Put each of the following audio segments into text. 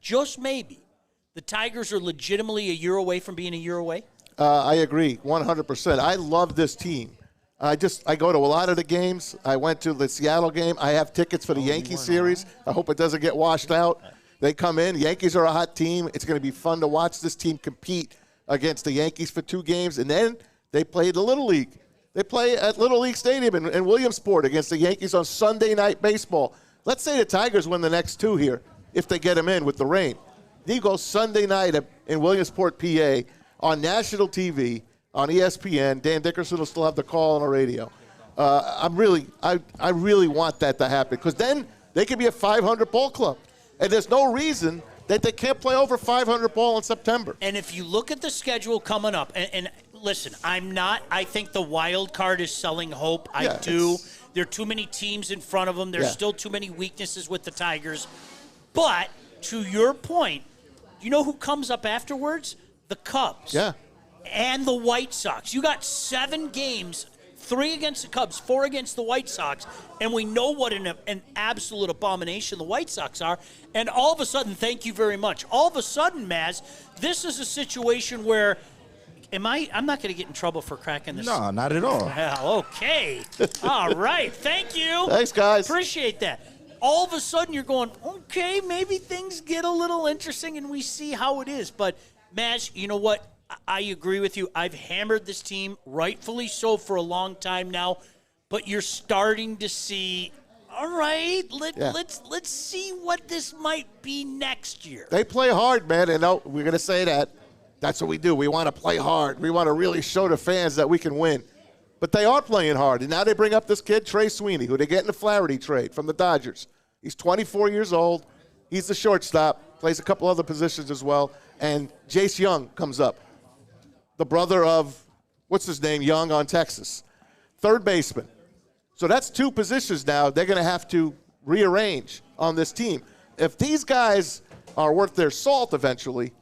just maybe, the Tigers are legitimately a year away from being a year away? I agree, 100%. I love this team. I go to a lot of the games. I went to the Seattle game. I have tickets for the Yankee series. I hope it doesn't get washed out. They come in. Yankees are a hot team. It's going to be fun to watch this team compete against the Yankees for 2 games. And then they play the Little League. They play at Little League Stadium in Williamsport against the Yankees on Sunday Night Baseball. Let's say the Tigers win the next 2 here if they get them in with the rain. They go Sunday night in Williamsport, PA, on national TV, on ESPN. Dan Dickerson will still have the call on the radio. I really want that to happen because then they could be a 500 ball club. And there's no reason that they can't play over 500 ball in September. And if you look at the schedule coming up, and listen, I think the wild card is selling hope. I do. There are too many teams in front of them. There's still too many weaknesses with the Tigers. But to your point, you know who comes up afterwards? The Cubs. Yeah. And the White Sox. You got 7 games, 3 against the Cubs, 4 against the White Sox, and we know what an absolute abomination the White Sox are. And all of a sudden, thank you very much. All of a sudden, Maz, this is a situation where I'm not going to get in trouble for cracking this. No, not at all. Well, okay. All right. Thank you. Thanks, guys. Appreciate that. All of a sudden, you're going, okay, maybe things get a little interesting and we see how it is. But, Maz, you know what? I agree with you. I've hammered this team, rightfully so, for a long time now. But you're starting to see, all right, let's see what this might be next year. They play hard, man, and we're going to say that. That's what we do. We want to play hard. We want to really show the fans that we can win. But they are playing hard. And now they bring up this kid, Trey Sweeney, who they get in the Flaherty trade from the Dodgers. He's 24 years old. He's the shortstop, plays a couple other positions as well. And Jace Young comes up, the brother of, what's his name, Young on Texas. Third baseman. So that's 2 positions now they're going to have to rearrange on this team. If these guys are worth their salt eventually,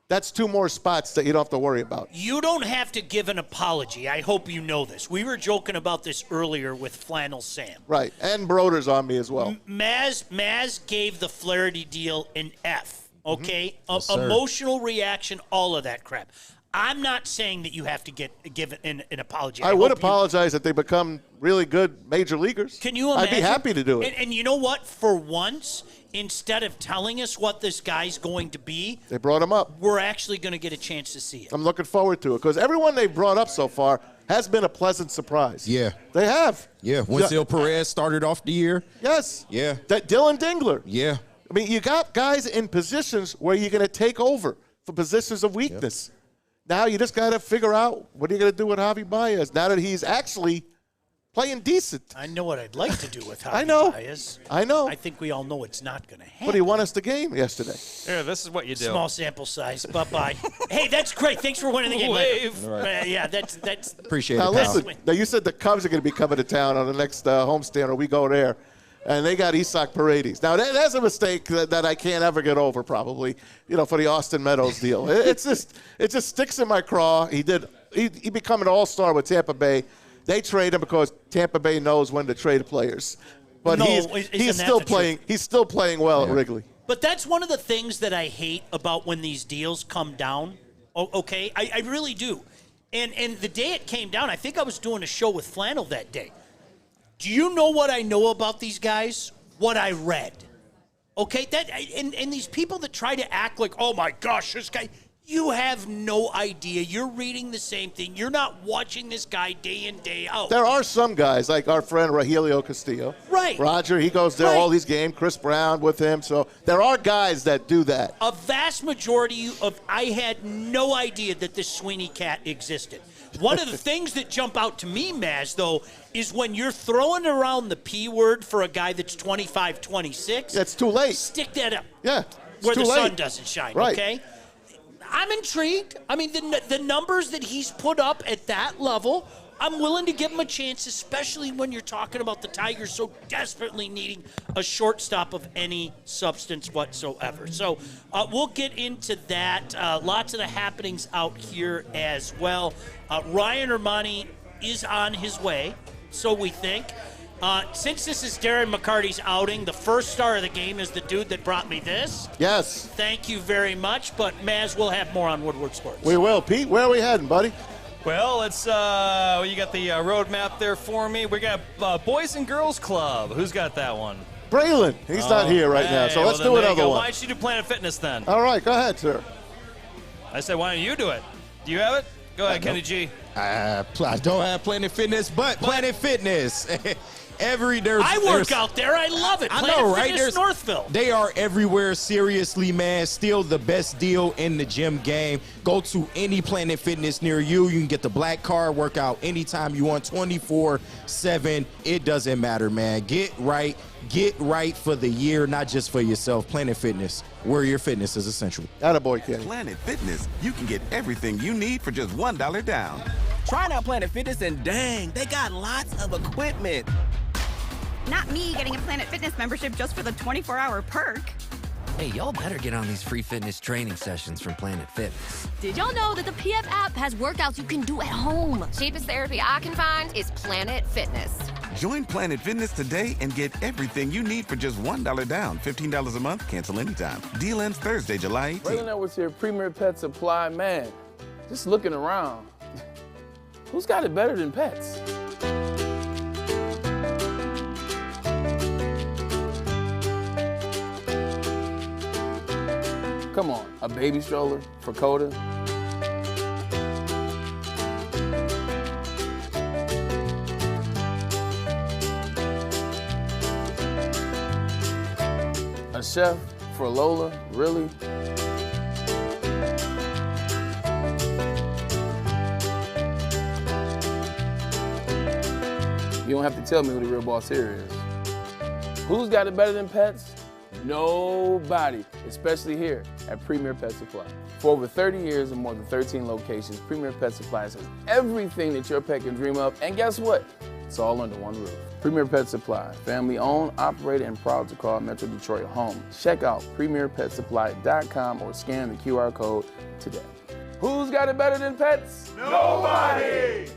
that's 2 more spots that you don't have to worry about. You don't have to give an apology. I hope you know this. We were joking about this earlier with Flannel Sam. Right, and Broder's on me as well. Maz gave the Flaherty deal an F, okay? Yes, emotional reaction, all of that crap. I'm not saying that you have to give an apology. I would apologize if they become really good major leaguers. Can you imagine? I'd be happy to do it. And you know what? For once, instead of telling us what this guy's going to be, they brought him up. We're actually going to get a chance to see it. I'm looking forward to it because everyone they've brought up so far has been a pleasant surprise. Yeah. They have. Yeah. Winslow Perez started off the year. Yes. Yeah. That Dylan Dingler. Yeah. I mean, you got guys in positions where you're going to take over for positions of weakness. Yep. Now you just got to figure out what are you going to do with Javi Baez now that he's actually playing decent. I know what I'd like to do with Javi Baez. I know. I think we all know it's not going to happen. But he won us the game yesterday. Yeah, this is what you do. Small sample size. Bye-bye. Hey, that's great. Thanks for winning the game. Wave. Right. Yeah, that's appreciate now, it. Now listen. Now you said the Cubs are going to be coming to town on the next homestand, or we go there. And they got Isaac Paredes. Now, that's a mistake that I can't ever get over, probably, for the Austin Meadows deal. It just sticks in my craw. He become an all-star with Tampa Bay. They trade him because Tampa Bay knows when to trade players. But he's still playing. He's still playing well at Wrigley. But that's one of the things that I hate about when these deals come down. Okay, I really do. And the day it came down, I think I was doing a show with Flannel that day. Do you know what I know about these guys? What I read. Okay? And these people that try to act like, oh, my gosh, this guy, you have no idea. You're reading the same thing. You're not watching this guy day in, day out. There are some guys, like our friend Rogelio Castillo. Right. Roger, he goes there all these games. Chris Brown with him. So there are guys that do that. A vast majority I had no idea that this Sweeney cat existed. One of the things that jump out to me, Maz, though, is when you're throwing around the P word for a guy that's 25, 26. It's too late. Stick that up. Yeah. Where the sun doesn't shine, right. Okay? I'm intrigued. I mean, the numbers that he's put up at that level, I'm willing to give him a chance, especially when you're talking about the Tigers so desperately needing a shortstop of any substance whatsoever. So we'll get into that. Lots of the happenings out here as well. Ryan Ermanni is on his way, so we think. Since this is Darren McCarty's outing, the first star of the game is the dude that brought me this. Yes. Thank you very much, but Maz will have more on Woodward Sports. We will. Pete, where are we heading, buddy? Well, it's you got the road map there for me. We got Boys and Girls Club. Who's got that one? Braylon. He's not here right now, so let's do another one. Why don't you do Planet Fitness then? All right, go ahead, sir. I said, why don't you do it? Do you have it? Go ahead, Kenny G. I don't have Planet Fitness, but Planet Fitness. I work out there. I love it. I Planet know, right? Fitness Northville. They are everywhere. Seriously, man. Still the best deal in the gym game. Go to any Planet Fitness near you. You can get the black card, work out anytime you want, 24/7. It doesn't matter, man. Get right. Get right for the year, not just for yourself. Planet Fitness, where your fitness is essential. Attaboy, Kenny. Planet Fitness, you can get everything you need for just $1 down. Try out Planet Fitness and dang, they got lots of equipment. Not me getting a Planet Fitness membership just for the 24-hour perk. Hey, y'all better get on these free fitness training sessions from Planet Fitness. Did y'all know that the PF app has workouts you can do at home? Cheapest therapy I can find is Planet Fitness. Join Planet Fitness today and get everything you need for just $1 down. $15 a month, cancel anytime. Deal ends Thursday, July 18th. Braylon Edwards here, Premier Pet Supply. Man, just looking around, who's got it better than pets? Come on, a baby stroller for Coda? A chef for Lola? Really? You don't have to tell me who the real boss here is. Who's got it better than pets? Nobody, especially here at Premier Pet Supply. For over 30 years and more than 13 locations, Premier Pet Supply has everything that your pet can dream of, and guess what? It's all under one roof. Premier Pet Supply, family owned, operated, and proud to call Metro Detroit home. Check out premierpetsupply.com or scan the QR code today. Who's got it better than pets? Nobody!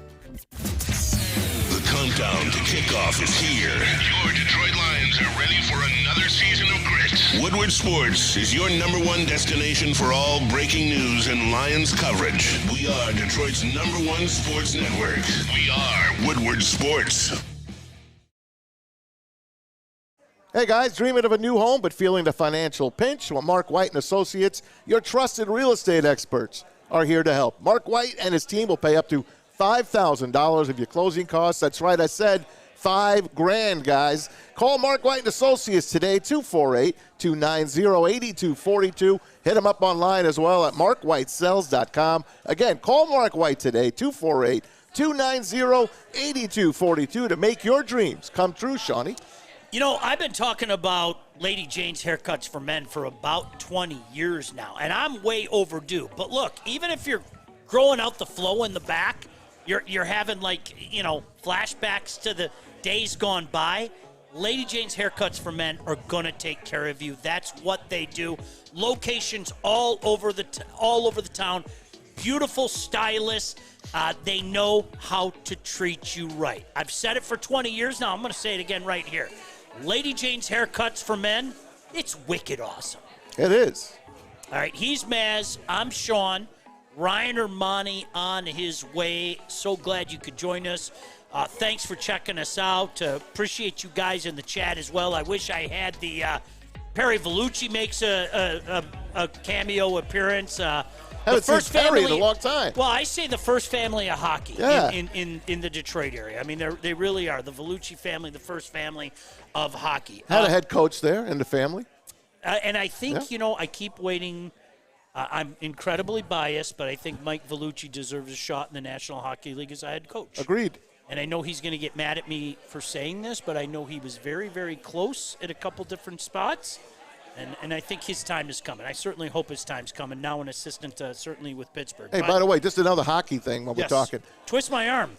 The countdown to kickoff is here. Your Detroit Lions are ready for another season of grit. Woodward Sports is your #1 destination for all breaking news and Lions coverage. We are Detroit's #1 sports network. We are Woodward Sports. Hey guys, dreaming of a new home but feeling the financial pinch? Well, Mark White and Associates, your trusted real estate experts, are here to help. Mark White and his team will pay up to $5,000 of your closing costs. That's right, I said $5,000, guys. Call Mark White and Associates today, 248-290-8242. Hit him up online as well at markwhitesells.com. Again, call Mark White today, 248-290-8242 to make your dreams come true, Shawnee. You know, I've been talking about Lady Jane's haircuts for men for about 20 years now, and I'm way overdue. But look, even if you're growing out the flow in the back, you're having, like, you know, flashbacks to the days gone by, Lady Jane's haircuts for men are going to take care of you. That's what they do. Locations all over the town. Beautiful stylists. They know how to treat you right. I've said it for 20 years now. I'm going to say it again right here. Lady Jane's haircuts for men, it's wicked awesome. It is. All right, he's Maz. I'm Sean. Ryan Ermanni on his way. So glad you could join us. Thanks for checking us out. Appreciate you guys in the chat as well. I wish I had the Perry Vellucci makes a cameo appearance. Haven't seen Perry in a long time. Well, I say the first family of hockey Yeah. in the Detroit area. I mean, they really are. The Vellucci family, the first family of hockey. Had a head coach there in the family. And I think, you know, I keep waiting. I'm incredibly biased, but I think Mike Vellucci deserves a shot in the National Hockey League as a head coach. Agreed. And I know he's going to get mad at me for saying this, but I know he was very, very close at a couple different spots. And I think his time is coming. I certainly hope his time's coming. Now an assistant, certainly with Pittsburgh. Hey, by the way, just another hockey thing while we're talking. Twist my arm.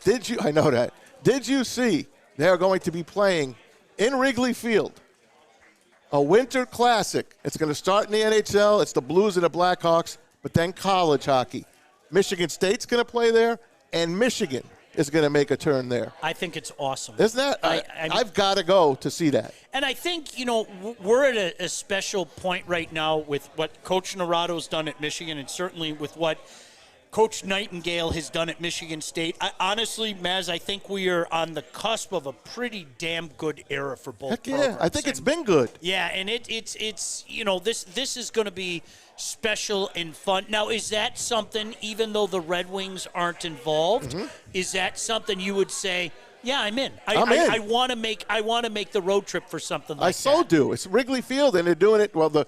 I know that. Did you see they're going to be playing in Wrigley Field a winter classic? It's going to start in the NHL. It's the Blues and the Blackhawks, but then college hockey. Michigan State's going to play there, and Michigan is going to make a turn there. I think it's awesome. Isn't that? I've got to go to see that. And I think, we're at a special point right now with what Coach Narado's done at Michigan and certainly with what Coach Nightingale has done at Michigan State. Honestly, Maz, I think we are on the cusp of a pretty damn good era for both programs. I think it's been good. Yeah, and it's this is going to be special and fun. Now, is that something, even though the Red Wings aren't involved, is that something you would say, yeah, I'm in. I want to make the road trip for something like that. I so do. It's Wrigley Field, and they're doing it. Well, the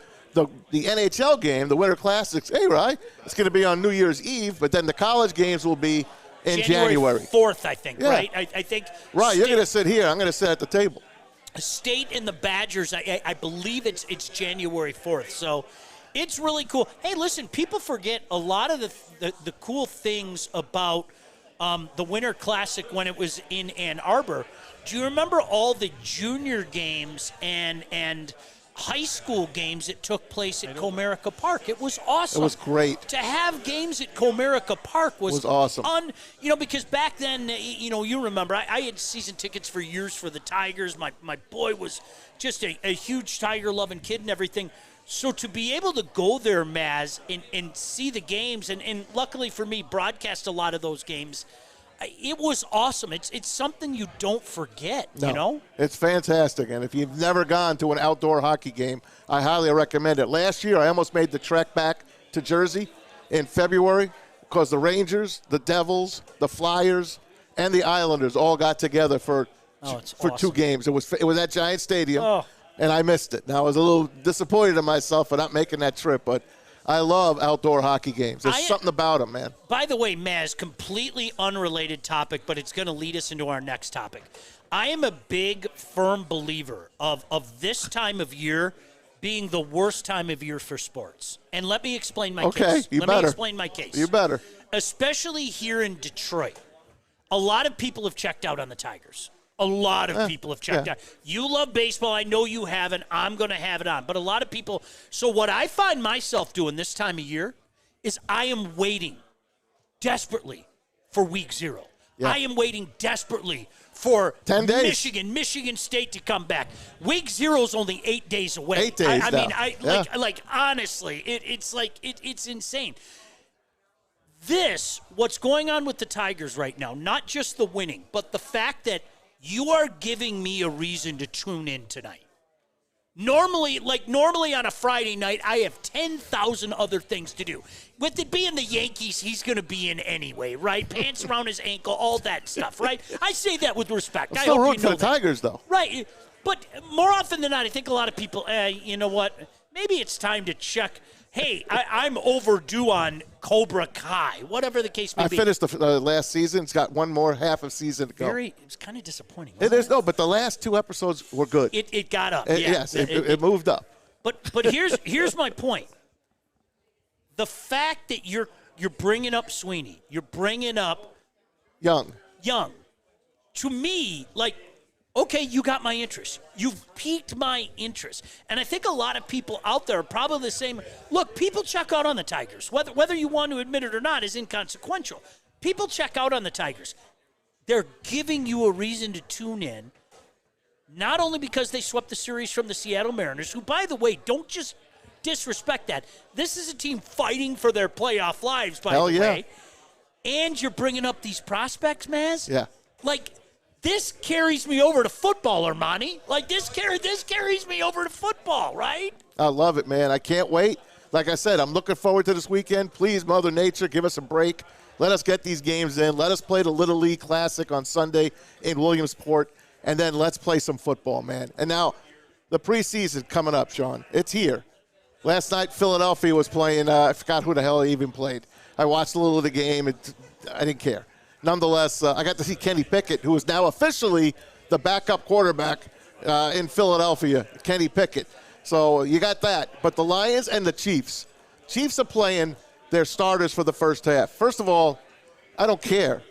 NHL game, the Winter Classics, it's going to be on New Year's Eve, but then the college games will be in January 4th, I think, right? I think. Right, you're going to sit here. I'm going to sit at the table. State and the Badgers, I believe it's January 4th, so it's really cool. Hey, listen, people forget a lot of the cool things about the Winter Classic when it was in Ann Arbor. Do you remember all the junior games and high school games that took place at Comerica Park? It was awesome. It was great. To have games at Comerica Park was awesome. Because back then, you remember, I had season tickets for years for the Tigers. My boy was just a huge Tiger-loving kid and everything. So to be able to go there, Maz, and see the games, and luckily for me, broadcast a lot of those games, it was awesome. It's something you don't forget, It's fantastic. And if you've never gone to an outdoor hockey game, I highly recommend it. Last year, I almost made the trek back to Jersey in February because the Rangers, the Devils, the Flyers, and the Islanders all got together for awesome. 2 games. It was at Giant Stadium, and I missed it. Now, I was a little disappointed in myself for not making that trip, but I love outdoor hockey games. There's something about them, man. By the way, Maz, completely unrelated topic, but it's going to lead us into our next topic. I am a big, firm believer of this time of year being the worst time of year for sports. And let me explain my case. Okay, you better. Let me explain my case. You better. Especially here in Detroit, a lot of people have checked out on the Tigers. A lot of people have checked out. You love baseball. I know you haven't. I'm going to have it on. But a lot of people. So what I find myself doing this time of year is I am waiting desperately for week 0. Yeah. I am waiting desperately for 10 days. Michigan State to come back. Week 0 is only 8 days away. 8 days I now. mean, honestly, it's insane. What's going on with the Tigers right now, not just the winning, but the fact that you are giving me a reason to tune in tonight. Normally on a Friday night, I have 10,000 other things to do. With it being the Yankees, he's going to be in anyway, right? Pants around his ankle, all that stuff, right? I say that with respect. I'm still rooting for the Tigers, though. Right. But more often than not, I think a lot of people, you know what? Maybe it's time to check. Hey, I'm overdue on Cobra Kai, whatever the case may be. I finished the last season. It's got one more half of season to go. It was kind of disappointing. But the last 2 episodes were good. It got up. Yes, it moved up. But here's my point. The fact that you're bringing up Sweeney, you're bringing up Young. To me, okay, you got my interest. You've piqued my interest. And I think a lot of people out there are probably the same. Look, people check out on the Tigers. Whether you want to admit it or not is inconsequential. People check out on the Tigers. They're giving you a reason to tune in, not only because they swept the series from the Seattle Mariners, who, by the way, don't just disrespect that. This is a team fighting for their playoff lives, by the way. And you're bringing up these prospects, Maz. Yeah. This carries me over to football, Ermanni. This carries me over to football, right? I love it, man. I can't wait. Like I said, I'm looking forward to this weekend. Please, Mother Nature, give us a break. Let us get these games in. Let us play the Little League Classic on Sunday in Williamsport, and then let's play some football, man. And now the preseason coming up, Sean. It's here. Last night, Philadelphia was playing. I forgot who the hell he even played. I watched a little of the game. I didn't care. Nonetheless, I got to see Kenny Pickett, who is now officially the backup quarterback in Philadelphia, Kenny Pickett. So you got that. But the Lions and the Chiefs are playing their starters for the first half. First of all, I don't care.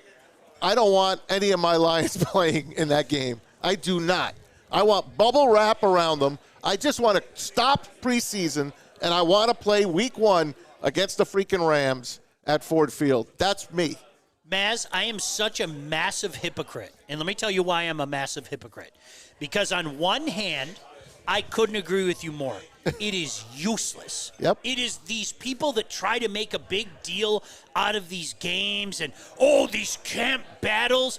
I don't want any of my Lions playing in that game. I do not. I want bubble wrap around them. I just want to stop preseason, and I want to play week 1 against the freaking Rams at Ford Field. That's me. Maz, I am such a massive hypocrite. And let me tell you why I'm a massive hypocrite. Because on one hand, I couldn't agree with you more. It is useless. Yep. It is these people that try to make a big deal out of these games and, these camp battles.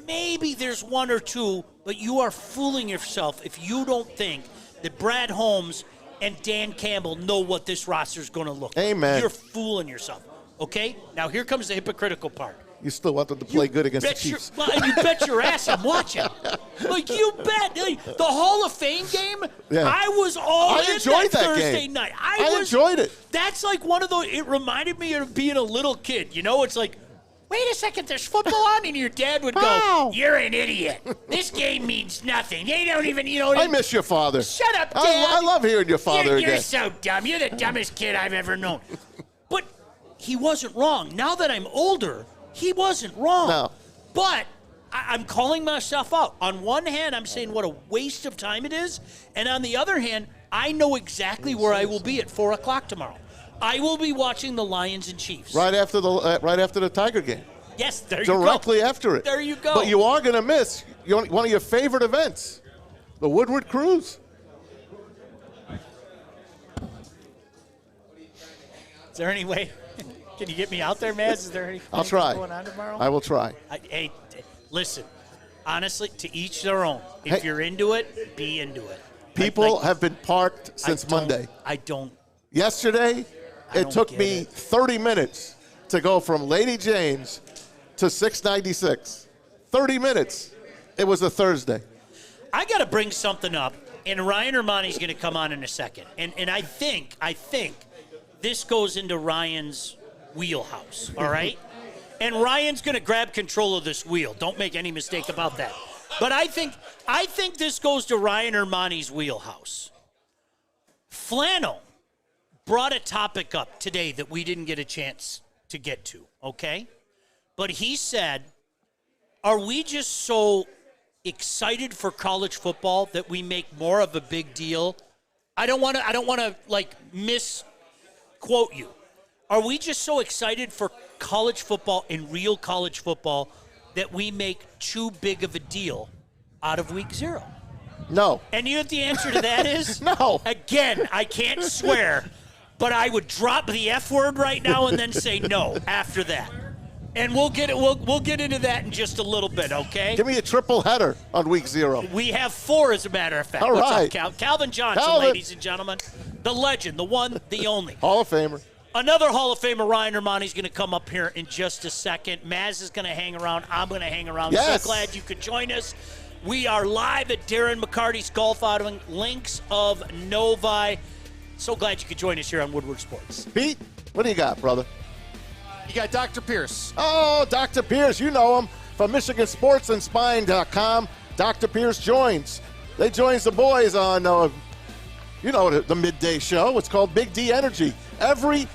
Maybe there's one or two, but you are fooling yourself if you don't think that Brad Holmes and Dan Campbell know what this roster is going to look like. Amen. You're fooling yourself. Okay? Now here comes the hypocritical part. You still want them to play good against the Chiefs. You bet your ass I'm watching. Like, you bet. The Hall of Fame game, Yeah. I was all I in enjoyed that Thursday game. night. I enjoyed it. That's like one of those, it reminded me of being a little kid. You know, it's like, wait a second, there's football on? And your dad would go, you're an idiot. This game means nothing. They don't even, I miss your father. Shut up, Dad. I love hearing your father again. You're so dumb. You're the dumbest kid I've ever known. But he wasn't wrong. Now that I'm older, he wasn't wrong. No. But I'm calling myself out. On one hand, I'm saying what a waste of time it is. And on the other hand, I know exactly where I will be at 4 o'clock tomorrow. I will be watching the Lions and Chiefs. Right after the Tiger game. Yes, there you go. Directly after it. There you go. But you are going to miss one of your favorite events, the Woodward Cruise. Is there any way? Can you get me out there, Maz? Is there anything I'll try. going on tomorrow? I will try. Hey, listen. Honestly, to each their own. If you're into it, be into it. People have been parked since Monday. I don't. Yesterday, it took me 30 minutes to go from Lady James to 696. 30 minutes. It was a Thursday. I got to bring something up, and Ryan Ermanni's going to come on in a second. And I think this goes into Ryan's wheelhouse, all right? And Ryan's going to grab control of this wheel. Don't make any mistake about that. But I think this goes to Ryan Ermanni's wheelhouse. Flannel brought a topic up today that we didn't get a chance to get to, okay? But he said, are we just so excited for college football that we make more of a big deal? I don't want to like misquote you. Are we just so excited for college football and real college football that we make too big of a deal out of week 0? No. And you know what the answer to that is? No. Again, I can't swear, but I would drop the F word right now and then say no after that. And we'll get into that in just a little bit, okay? Give me a triple header on week 0. We have 4, as a matter of fact. All What's right. up, Calvin Johnson, ladies and gentlemen. The legend, the one, the only. Hall of Famer. Another Hall of Famer, Ryan Ermanni's going to come up here in just a second. Maz is going to hang around. I'm going to hang around. Yes. So glad you could join us. We are live at Darren McCarty's Golf Outing, Links of Novi. So glad you could join us here on Woodward Sports. Pete, what do you got, brother? You got Dr. Pierce. Oh, Dr. Pierce, you know him from MichiganSportsAndSpine.com. Dr. Pierce joins. They joins the boys on, the midday show. It's called Big D Energy. Every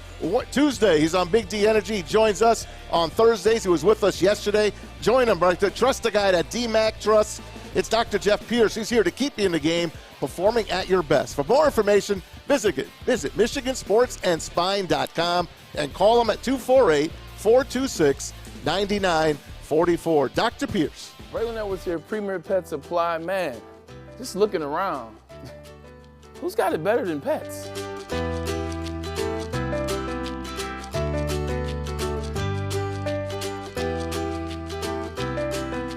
Tuesday, he's on Big D Energy. He joins us on Thursdays. He was with us yesterday. Join him, right? Trust the guy at DMAC Trust. It's Dr. Jeff Pierce. He's here to keep you in the game, performing at your best. For more information, visit MichiganSportsAndSpine.com and call him at 248-426-9944. Dr. Pierce. Braylon Edwards here, Premier Pet Supply. Man, just looking around, who's got it better than pets?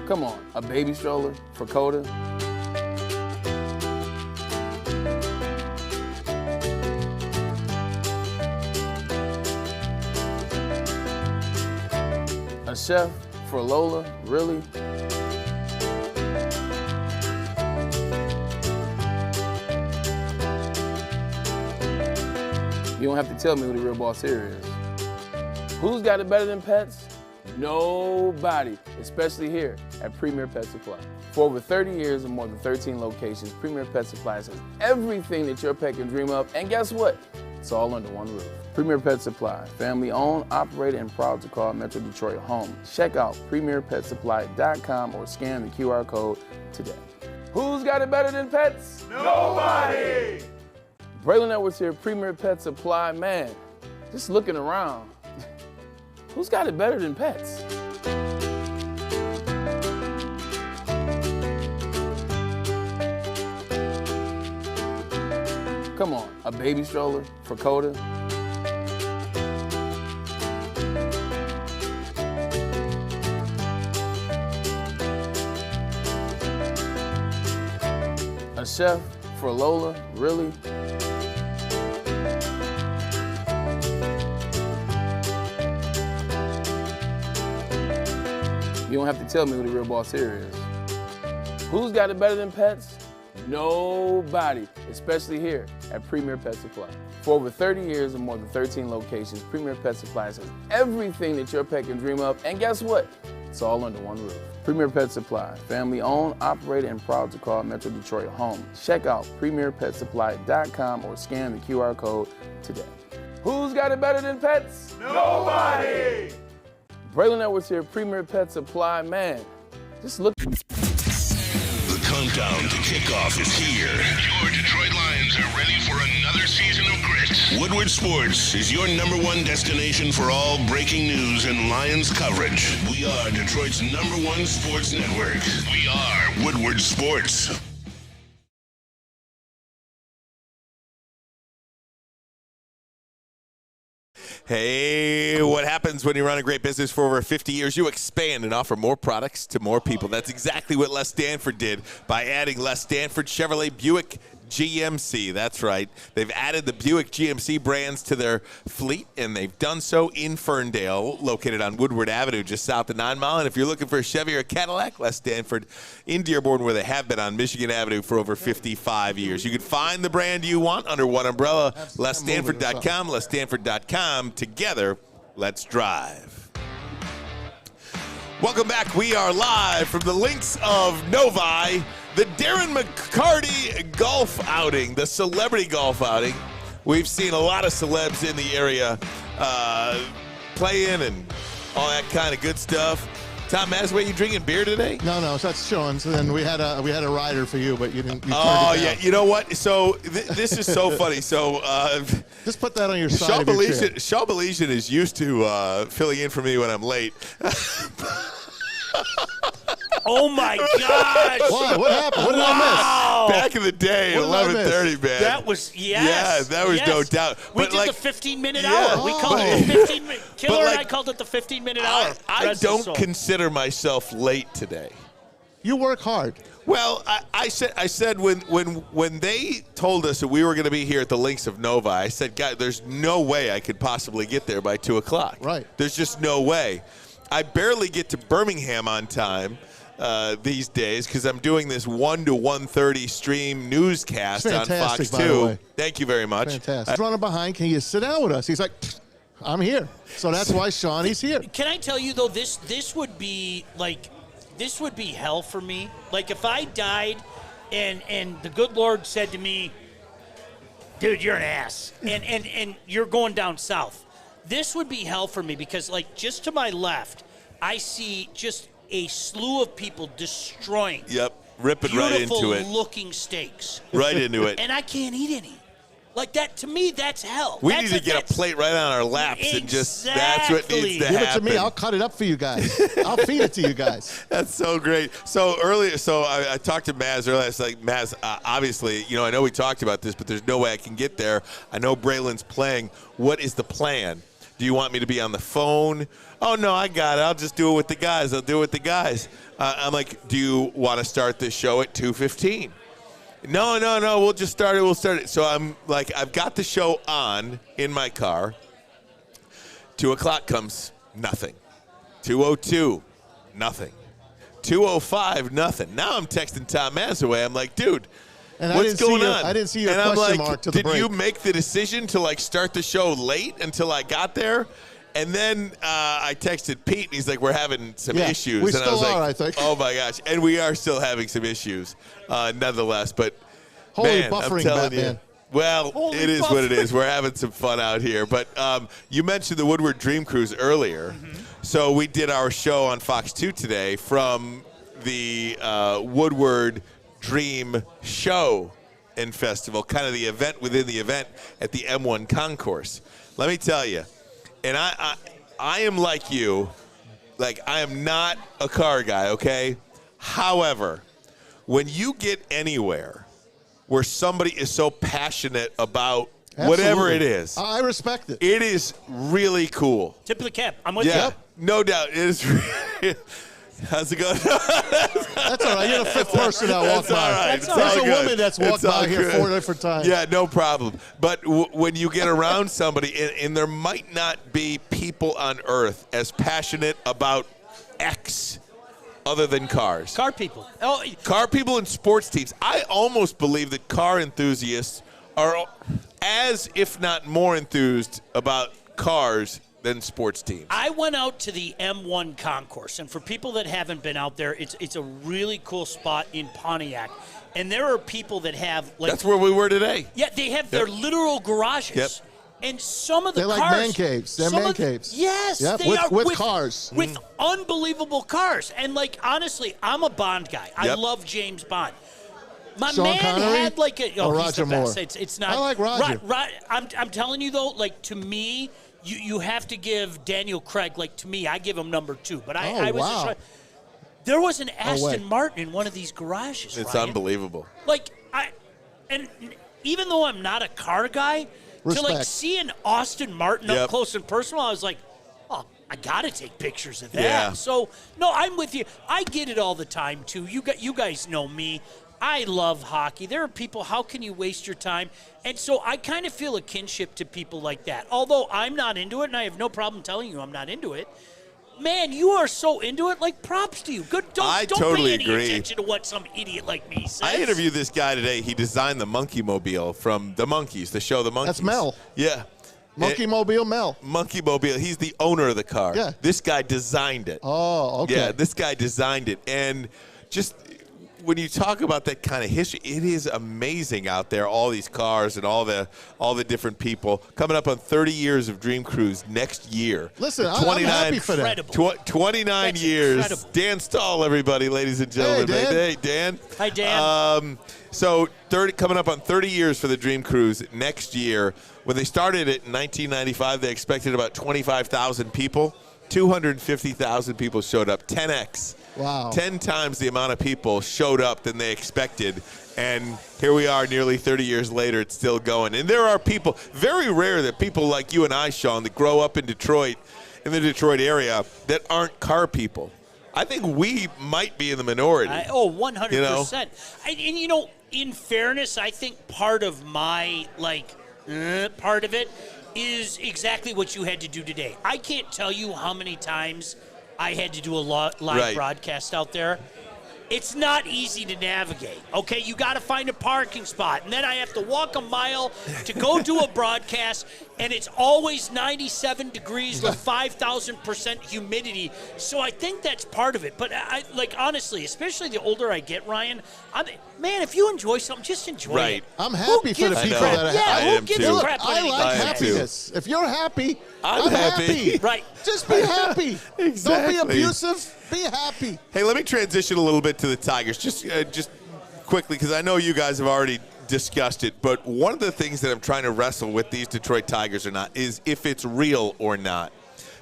Come on, a baby stroller for Coda? A chef for Lola? Really? You don't have to tell me who the real boss here is. Who's got it better than pets? Nobody, especially here at Premier Pet Supply. For over 30 years and more than 13 locations, Premier Pet Supply has everything that your pet can dream of, and guess what? It's all under one roof. Premier Pet Supply, family owned, operated, and proud to call Metro Detroit home. Check out PremierPetSupply.com or scan the QR code today. Who's got it better than pets? Nobody! Braylon Edwards here, Premier Pet Supply. Man, just looking around, who's got it better than pets? A baby stroller for Coda? A chef for Lola? Really? You don't have to tell me who the real boss here is. Who's got it better than pets? Nobody, especially here at Premier Pet Supply. For over 30 years and more than 13 locations, Premier Pet Supply has everything that your pet can dream of, and guess what? It's all under one roof. Premier Pet Supply, family owned, operated, and proud to call Metro Detroit home. Check out premierpetsupply.com or scan the QR code today. Who's got it better than pets? Nobody! Braylon Edwards here, Premier Pet Supply. Man, just look. The countdown to kickoff is here. Your Detroit Lions are ready for another season of grit. Woodward Sports is your #1 destination for all breaking news and Lions coverage. We are Detroit's #1 sports network. We are Woodward Sports. Hey, what happens when you run a great business for over 50 years? You expand and offer more products to more people. That's exactly what Les Stanford did by adding Les Stanford Chevrolet Buick GMC. That's right. They've added the Buick GMC brands to their fleet, and they've done so in Ferndale, located on Woodward Avenue, just south of 9 Mile. And if you're looking for a Chevy or a Cadillac, Les Stanford in Dearborn, where they have been on Michigan Avenue for over 55 years. You can find the brand you want under one umbrella, LesStanford.com, LesStanford.com. Together, let's drive. Welcome back. We are live from the links of Novi, the Darren McCarty golf outing, the celebrity golf outing. We've seen a lot of celebs in the area playing and all that kind of good stuff. Tom Masway, you drinking beer today? No, that's Sean's. And then we had a rider for you, but you didn't. You oh turned it down. yeah, you know what? So this is so funny. So just put that on your side of your chair. Sean Belesian is used to filling in for me when I'm late. Oh my gosh! What happened? What did I miss? Back in the day, at 11:30, man. That was Yeah, that was no doubt. We But did the 15-minute hour. We called it the 15-minute. Killer and I called it the 15-minute hour. I don't consider myself late today. You work hard. Well, I said when they told us that we were going to be here at the links of Novi, I said, God, there's no way I could possibly get there by 2 o'clock. Right. There's just no way. I barely get to Birmingham on time these days because I'm doing this 1 to 1:30 stream newscast on Fox 2. Thank you very much. Fantastic. He's running behind. Can you sit down with us? He's like, I'm here. So that's why Shawnee's here. Can I tell you though, this would be hell for me. Like if I died and the good Lord said to me, dude, you're an ass, and you're going down south. This would be hell for me because, like, just to my left, I see just a slew of people destroying. Yep, ripping right into it. Beautiful-looking steaks. Right into it. And I can't eat any. Like, that, to me, that's hell. We need to get a plate right on our laps and just, that's what needs to happen. Give it to me. I'll cut it up for you guys. I'll feed it to you guys. That's so great. So I talked to Maz earlier. I was like, Maz, obviously, I know we talked about this, but there's no way I can get there. I know Braylon's playing. What is the plan? Do you want me to be on the phone? Oh, no, I got it. I'll just do it with the guys. I'll do it with the guys. I'm like, do you want to start this show at 2:15? No, we'll just start it. We'll start it. So I'm like, I've got the show on in my car. 2 o'clock comes, nothing. 2:02, nothing. 2:05, nothing. Now I'm texting Tom Masaway. I'm like, dude, what's going on? I didn't see your and question I'm like, mark to the break. Did you make the decision to start the show late until I got there? And then I texted Pete, and he's like, we're having some issues. We and still I was like, are, I think. Oh, my gosh. And we are still having some issues, nonetheless. But, Holy man, buffering, I'm telling Batman. you. Well, it is what it is. We're having some fun out here. But you mentioned the Woodward Dream Cruise earlier. Mm-hmm. So we did our show on Fox 2 today from the Woodward Dream Show and Festival, kind of the event within the event at the M1 Concourse. Let me tell you, and I am like you, I am not a car guy, okay? However, when you get anywhere where somebody is so passionate about whatever Absolutely. it is. I respect it. It is really cool. Tip of the cap. I'm with Yeah, you. no doubt. It is. How's it going? That's all right. You're the fifth person that walked That's all by. right. That's It's all There's all a good. woman that's walked It's all by here good. 4 different times. Yeah, no problem. But when you get around somebody, and there might not be people on earth as passionate about X other than cars. Car people. Oh, Car people and sports teams. I almost believe that car enthusiasts are as, if not more, enthused about cars than sports teams. I went out to the M1 concourse, and for people that haven't been out there, it's a really cool spot in Pontiac. And there are people that have like That's where we were today. Yeah, they have their literal garages. Yep. And some of the They're cars, like man caves. They're some man of the- caves. Yes, Yep, they are with cars. with unbelievable cars. And like honestly, I'm a Bond guy. I Yep. love James Bond. My Sean man Connery? had like a Or he's Roger the best. Moore? It's not. I like Roger. I'm telling you though, like to me, you have to give Daniel Craig. Like to me, I give him number 2. But I was just wow. trying. There was an way. Aston Martin in one of these garages. It's Ryan. unbelievable. Like and even though I'm not a car guy, to like Respect. see an Aston Martin Yep. up close and personal, I was like, oh, I gotta take pictures of that. Yeah. So no, I'm with you. I get it all the time too. You guys know me. I love hockey. There are people, how can you waste your time? And so I kind of feel a kinship to people like that. Although I'm not into it, and I have no problem telling you I'm not into it. Man, you are so into it. Like, props to you. Good. I Don't totally pay any agree. attention to what some idiot like me says. I interviewed this guy today. He designed the Monkey Mobile from the Monkeys, the show The Monkeys. That's Mel. Yeah. Monkey Mobile Mel. Monkey Mobile. He's the owner of the car. Yeah. This guy designed it. Oh, okay. Yeah, this guy designed it. And just when you talk about that kind of history, it is amazing out there, all these cars and all the different people. Coming up on 30 years of Dream Cruise next year. Listen, I'm happy for that. Incredible. 29 That's years. incredible. Dan Stahl, everybody, ladies and gentlemen. Hey, Dan. Hi, Dan. So coming up on 30 years for the Dream Cruise next year. When they started it in 1995, they expected about 25,000 people. 250,000 people showed up. 10x. Wow. 10 times the amount of people showed up than they expected. And here we are nearly 30 years later, it's still going. And there are people, very rare that people like you and I, Sean, that grow up in Detroit, in the Detroit area, that aren't car people. I think we might be in the minority. 100%. You know? And in fairness, I think part of my, part of it is exactly what you had to do today. I can't tell you how many times I had to do a live broadcast out there. It's not easy to navigate, okay? You got to find a parking spot, and then I have to walk a mile to go do a broadcast, and it's always 97 degrees with 5,000% humidity. So I think that's part of it. But honestly, especially the older I get, Ryan, man, if you enjoy something, just enjoy it. I'm happy for the gives a people crap? that are Yeah, happy. who gives a crap? I like I am happiness. If you're happy, I'm happy. Right. Just be happy. Exactly. Don't be abusive. Be happy. Hey, let me transition a little bit to the Tigers, just quickly, because I know you guys have already discussed it. But one of the things that I'm trying to wrestle with these Detroit Tigers or not is if it's real or not.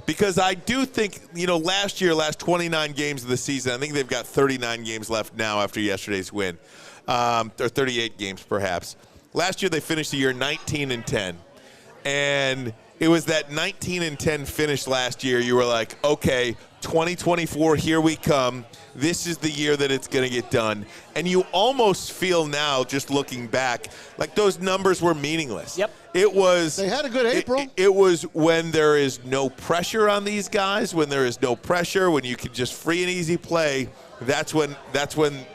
Because I do think, last 29 games of the season, I think they've got 39 games left now after yesterday's win, or 38 games perhaps. Last year they finished the year 19-10, and it was that 19-10 finish last year. You were like, okay, 2024, here we come. This is the year that it's going to get done. And you almost feel now, just looking back, like those numbers were meaningless. Yep. It was. They had a good April. It was when there is no pressure on these guys, when there is no pressure, when you can just free and easy play. That's when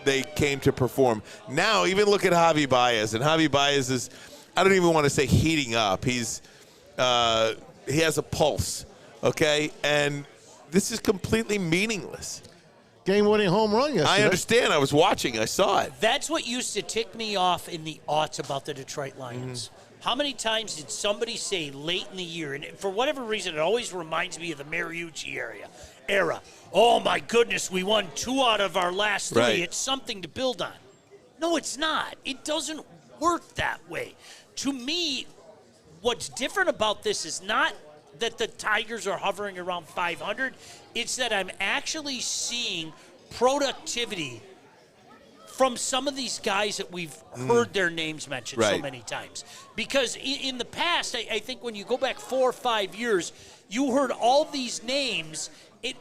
they came to perform. Now, even look at Javi Baez, and Javi Baez is, I don't even want to say heating up. He has a pulse, okay? And this is completely meaningless. Game-winning home run yesterday. I understand. I was watching. I saw it. That's what used to tick me off in the aughts about the Detroit Lions. How many times did somebody say late in the year, and for whatever reason, it always reminds me of the Mariucci era. Oh, my goodness, we won 2 out of our last 3. Right. It's something to build on. No, it's not. It doesn't work that way. To me, what's different about this is not that the Tigers are hovering around 500. It's that I'm actually seeing productivity from some of these guys that we've heard their names mentioned so Right. many times. Because in the past, I think when you go back 4 or 5 years, you heard all these names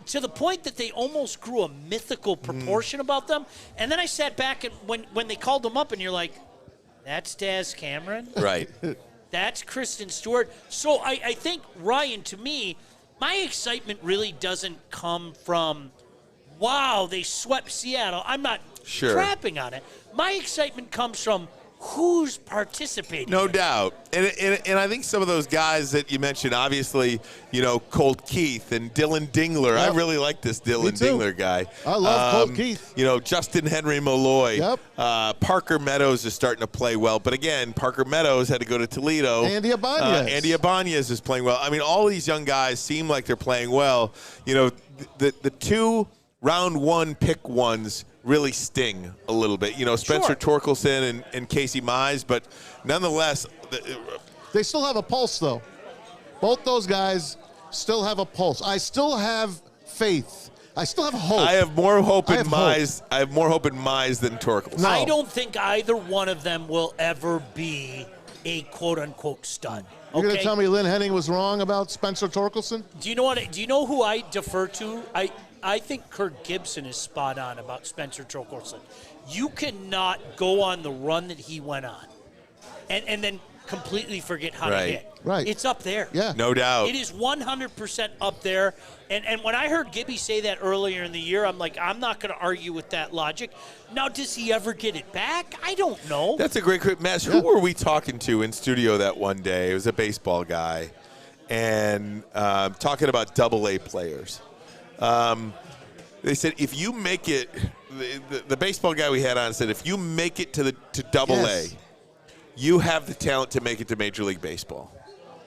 to the point that they almost grew a mythical proportion about them. And then I sat back and when they called them up, and you're like, that's Daz Cameron? Right. That's Kristen Stewart. So I think, Ryan, to me, my excitement really doesn't come from, wow, they swept Seattle. I'm not crapping on it. My excitement comes from who's participating. No doubt. And I think some of those guys that you mentioned, obviously, Colt Keith and Dylan Dingler. Yep. I really like this Dylan Dingler guy. I love Colt Keith. Justin Henry Malloy. Yep. Parker Meadows is starting to play well. But again, Parker Meadows had to go to Toledo. Andy Ibanez. Andy Ibanez is playing well. I mean, all these young guys seem like they're playing well. The 2 round 1 pick ones really sting a little bit. Spencer Torkelson and Casey Mize, but nonetheless, they still have a pulse, though. Both those guys still have a pulse. I still have faith. I still have hope. I have more hope in Mize. I have more hope in Mize than Torkelson. No. I don't think either one of them will ever be a quote-unquote stud. You're going to tell me Lynn Henning was wrong about Spencer Torkelson? Do you know who I defer to? I think Kurt Gibson is spot on about Spencer Torkelson. You cannot go on the run that he went on and then completely forget how to hit. Right. It's up there. Yeah. No doubt. It is 100% up there. And when I heard Gibby say that earlier in the year, I'm like, I'm not going to argue with that logic. Now, does he ever get it back? I don't know. That's a great question. Matt, who were we talking to in studio that one day? It was a baseball guy. And talking about AA players. They said if you make it, the baseball guy we had on said if you make it to AA, you have the talent to make it to Major League Baseball.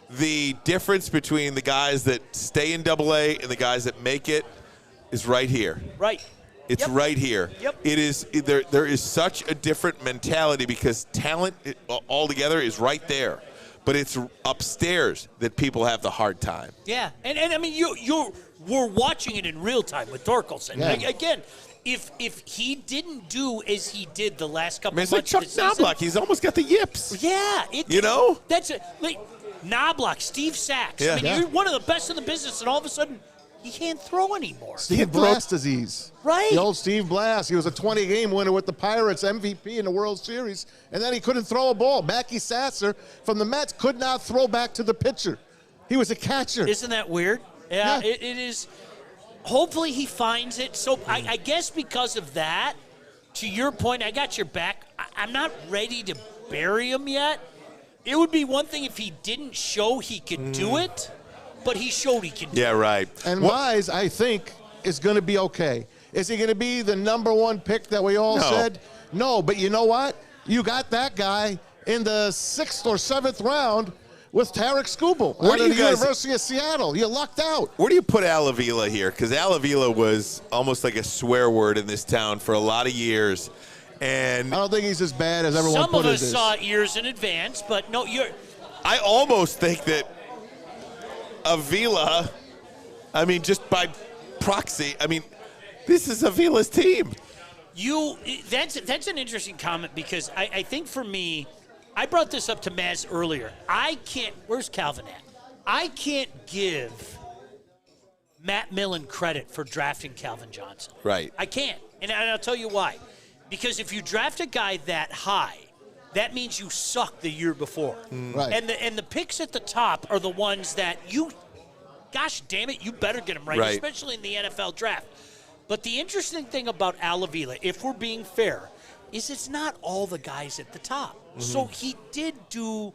The difference between the guys that stay in AA and the guys that make it is right here. Right. It's right here. Yep. It is there is such a different mentality because talent altogether is right there. But it's upstairs that people have the hard time. Yeah, and I mean we're watching it in real time with Torkelson. Yeah. Again, if he didn't do as he did the last couple It's months like of Chuck the season, Knobloch. He's almost got the yips. Yeah, that's it. Like Knobloch, Steve Sachs. Yeah. I mean, you're one of the best in the business, and all of a sudden he can't throw anymore. Steve Blast disease. Right. The old Steve Blast. He was a 20-game winner with the Pirates, MVP in the World Series, and then he couldn't throw a ball. Mackey Sasser from the Mets could not throw back to the pitcher. He was a catcher. Isn't that weird? Yeah. It is. Hopefully he finds it. So I guess because of that, to your point, I got your back. I'm not ready to bury him yet. It would be one thing if he didn't show he could do it, but he showed he can do it. Yeah, right. And Mize, I think, is going to be okay. Is he going to be the number 1 pick that we all said? No, but you know what? You got that guy in the 6th or 7th round with Tarek Skubal out of the University of Seattle. You lucked out. Where do you put Al Avila here? Because Al Avila was almost like a swear word in this town for a lot of years. And I don't think he's as bad as everyone Some put of it us is. saw it years in advance, but no, I almost think that Avila, I mean, just by proxy, I mean, this is Avila's team. That's an interesting comment because I think for me, I brought this up to Maz earlier. Where's Calvin at? I can't give Matt Millen credit for drafting Calvin Johnson. Right. I can't. And I'll tell you why. Because if you draft a guy that high, that means you suck the year before. Right. And the picks at the top are the ones that gosh damn it, you better get them right, especially in the NFL draft. But the interesting thing about Al Avila, if we're being fair, is it's not all the guys at the top. So he did do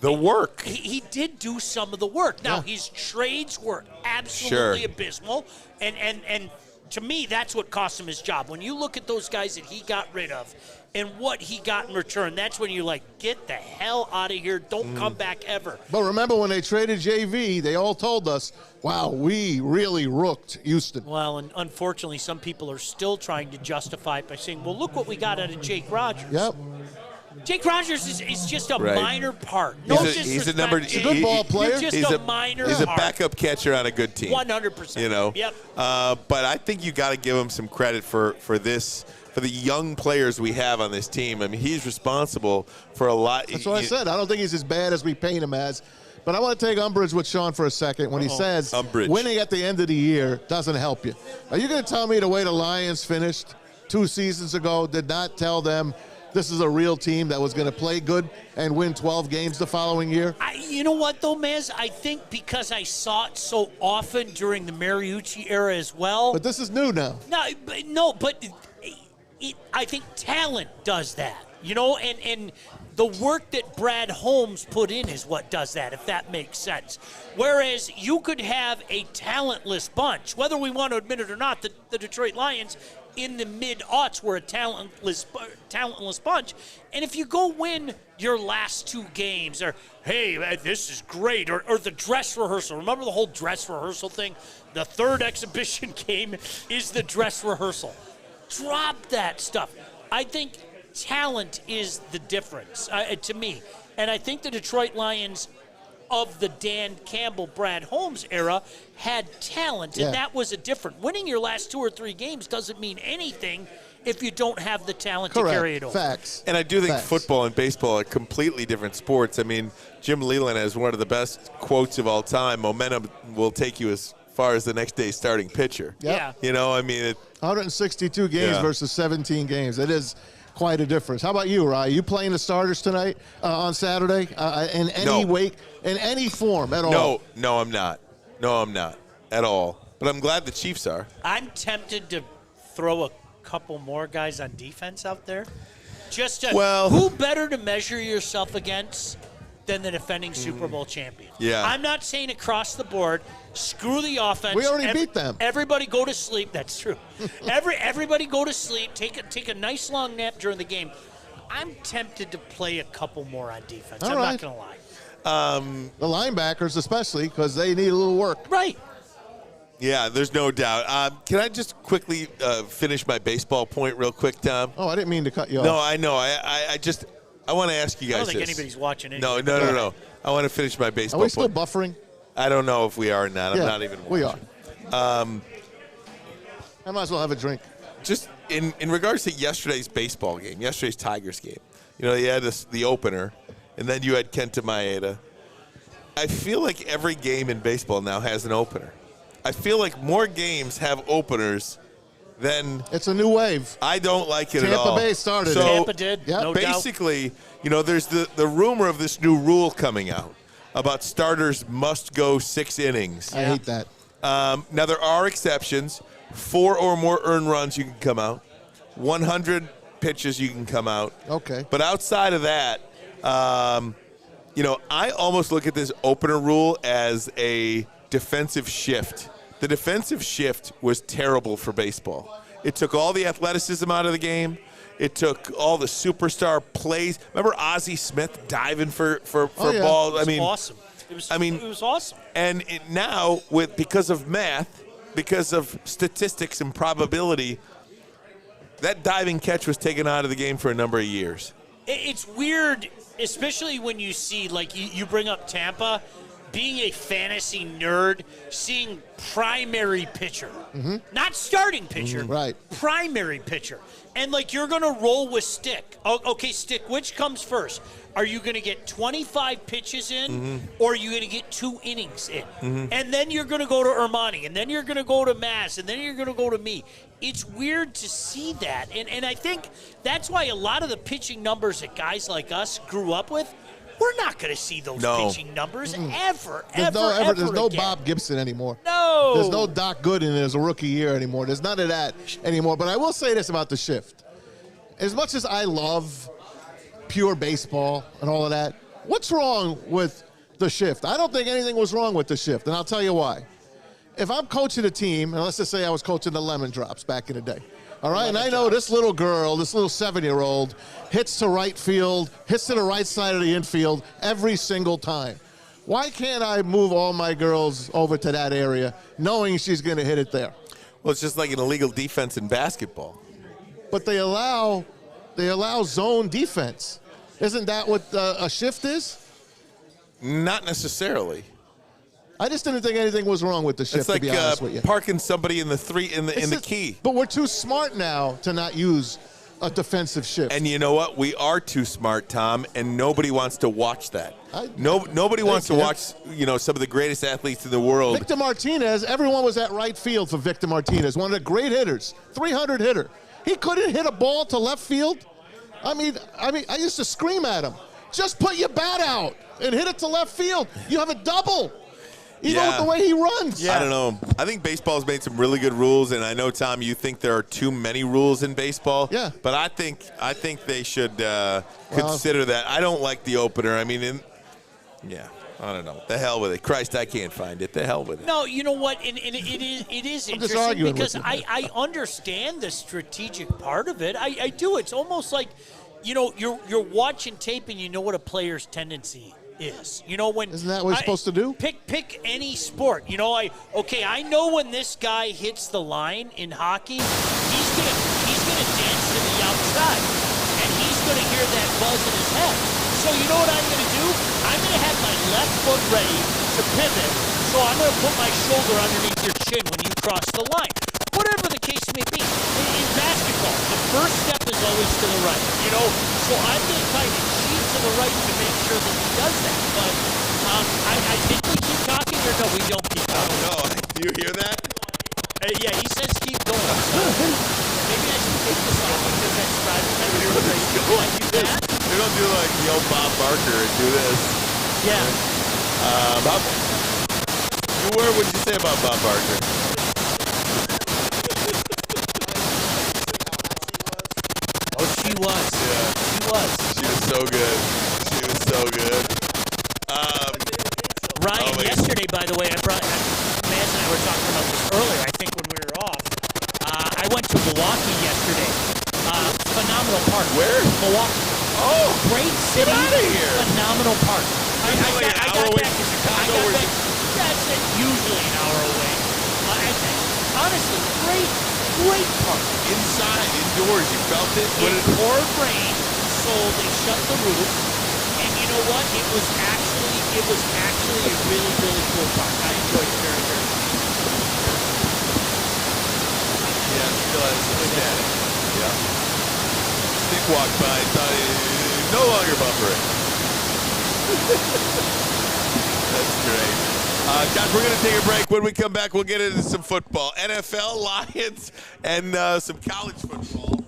the work. He did do some of the work. Now, his trades were absolutely abysmal. And to me, that's what cost him his job. When you look at those guys that he got rid of and what he got in return, that's when you're like, get the hell out of here. Don't come back ever. But remember when they traded JV, they all told us, wow, we really rooked Houston. Well, and unfortunately, some people are still trying to justify it by saying, well, look what we got out of Jake Rogers. Yep. Jake Rogers is just a Right. minor part. No He's a number. He's a good ball player. You're just He's a minor He's a part. backup catcher on a good team. 100%. You know. Yep. But I think you got to give him some credit for the young players we have on this team. I mean, he's responsible for a lot. That's what I said. I don't think he's as bad as we paint him as. But I want to take umbrage with Sean for a second when he says winning at the end of the year doesn't help you. Are you going to tell me the way the Lions finished 2 seasons ago did not tell them this is a real team that was going to play good and win 12 games the following year? You know what, though, Maz? I think because I saw it so often during the Mariucci era as well. But this is new now. But I think talent does that, you know, and the work that Brad Holmes put in is what does that, if that makes sense. Whereas you could have a talentless bunch, whether we want to admit it or not, the Detroit Lions in the mid-aughts were a talentless bunch. And if you go win your last 2 games, or, hey, this is great, or the dress rehearsal. Remember the whole dress rehearsal thing? The 3rd exhibition game is the dress rehearsal. Drop that stuff. I think talent is the difference to me. And I think the Detroit Lions of the Dan Campbell, Brad Holmes era had talent, and that was a different. Winning your last 2 or 3 games doesn't mean anything if you don't have the talent to carry it over. Facts. And I do think football and baseball are completely different sports. I mean, Jim Leland has one of the best quotes of all time. Momentum will take you as far as the next day's starting pitcher. Yeah. You know, I mean, 162 games versus 17 games. It is quite a difference. How about you, Rye? You playing the starters tonight on Saturday in any way, in any form at all? No, I'm not. No, I'm not at all. But I'm glad the Chiefs are. I'm tempted to throw a couple more guys on defense out there. Who better to measure yourself against than the defending Super Bowl champion? Yeah. I'm not saying across the board, screw the offense. We already beat them. Everybody go to sleep. That's true. Everybody go to sleep. Take a nice long nap during the game. I'm tempted to play a couple more on defense. I'm not going to lie. The linebackers especially, because they need a little work. Right. Yeah, there's no doubt. Can I just quickly finish my baseball point real quick, Tom? Oh, I didn't mean to cut you off. No, I know. I want to ask you guys I don't think this. anybody's watching it. No. I want to finish my baseball Are we still point. buffering? I don't know if we are or not. I'm not even watching. We are. I might as well have a drink. Just in regards to yesterday's baseball game, yesterday's Tigers game, you know, you had the opener, and then you had Kenta Maeda. I feel like every game in baseball now has an opener. I feel like more games have openers than... It's a new wave. I don't like it at all. Tampa Bay started so it. Tampa did, no doubt. Basically, you know, there's the rumor of this new rule coming out about starters must go 6 innings. I hate that. Now, there are exceptions. 4 or more earned runs, you can come out. 100 pitches, you can come out. Okay. But outside of that, you know, I almost look at this opener rule as a defensive shift. The defensive shift was terrible for baseball. It took all the athleticism out of the game. It took all the superstar plays. Remember Ozzie Smith diving for balls? It was awesome. It was awesome. And now, because of math, because of statistics and probability, that diving catch was taken out of the game for a number of years. It's weird, especially when you see, like, you bring up Tampa, being a fantasy nerd, seeing primary pitcher, not starting pitcher, right? Primary pitcher. And, like, you're going to roll with Stick. Okay, Stick, which comes first? Are you going to get 25 pitches in, or are you going to get 2 innings in? And then you're going to go to Ermanni, and then you're going to go to Maz, and then you're going to go to me. It's weird to see that. And I think that's why a lot of the pitching numbers that guys like us grew up with, we're not going to see those pitching numbers ever There's no again. Bob Gibson anymore. No. There's no Doc Gooden as a rookie year anymore. There's none of that anymore. But I will say this about the shift. As much as I love pure baseball and all of that, what's wrong with the shift? I don't think anything was wrong with the shift, and I'll tell you why. If I'm coaching a team, and let's just say I was coaching the Lemon Drops back in the day, all right, and I know this little girl, this little 7-year-old, hits to right field, hits to the right side of the infield every single time. Why can't I move all my girls over to that area knowing she's going to hit it there? Well, it's just like an illegal defense in basketball. But they allow zone defense. Isn't that what a shift is? Not necessarily. I just didn't think anything was wrong with the shift. It's like to be honest with you. parking somebody in the key. But we're too smart now to not use a defensive shift. And you know what? We are too smart, Tom, and nobody wants to watch that. Nobody wants to watch, some of the greatest athletes in the world. Victor Martinez, everyone was at right field for Victor Martinez, one of the great hitters, 300 hitter. He couldn't hit a ball to left field. I mean, I used to scream at him, just put your bat out and hit it to left field. You have a double. Even with the way he runs. Yeah. I don't know. I think baseball's made some really good rules, and I know, Tom, you think there are too many rules in baseball. Yeah. But I think they should consider that. I don't like the opener. I mean, I don't know. The hell with it. Christ, I can't find it. The hell with it. No, you know what? And it is interesting because I understand the strategic part of it. I do. It's almost like, you're watching tape and you know what a player's tendency is. When isn't that what you're supposed to do? Pick any sport. I know when this guy hits the line in hockey, he's gonna dance to the outside, and he's gonna hear that buzz in his head. So you know what I'm gonna do? I'm gonna have my left foot ready to pivot. So I'm gonna put my shoulder underneath your chin when you cross the line. Whatever the case may be. In basketball, the first step is always to the right. So I'm going to kind of cheat to the right to make sure that he does that. But I think we keep talking, or no, we don't keep talking. No, do you hear that? Yeah, he says keep going. So maybe I should take this off because that's driving my ear crazy. Can I do that? They don't do like the old Bob Barker and do this. Yeah. What did you say about Bob Barker? Oh, she was. Yeah. She was. She was so good. Ryan, yesterday, by the way, Maz and I were talking about this earlier, I think when we were off. I went to Milwaukee yesterday. Phenomenal park. Where? Milwaukee. Oh, great city. Get out of here. Phenomenal park. I got back. That's it. Usually an hour away. Honestly, great park. Inside, indoors, you felt it? It poured rain, so they shut the roof. And you know what? It was actually a really, really cool park. I enjoyed it very, very much. Yeah, still has some static. Yeah. Stick walked by, thought he no longer buffering. That's great. Guys, we're going to take a break. When we come back, we'll get into some football. NFL, Lions, and some college football.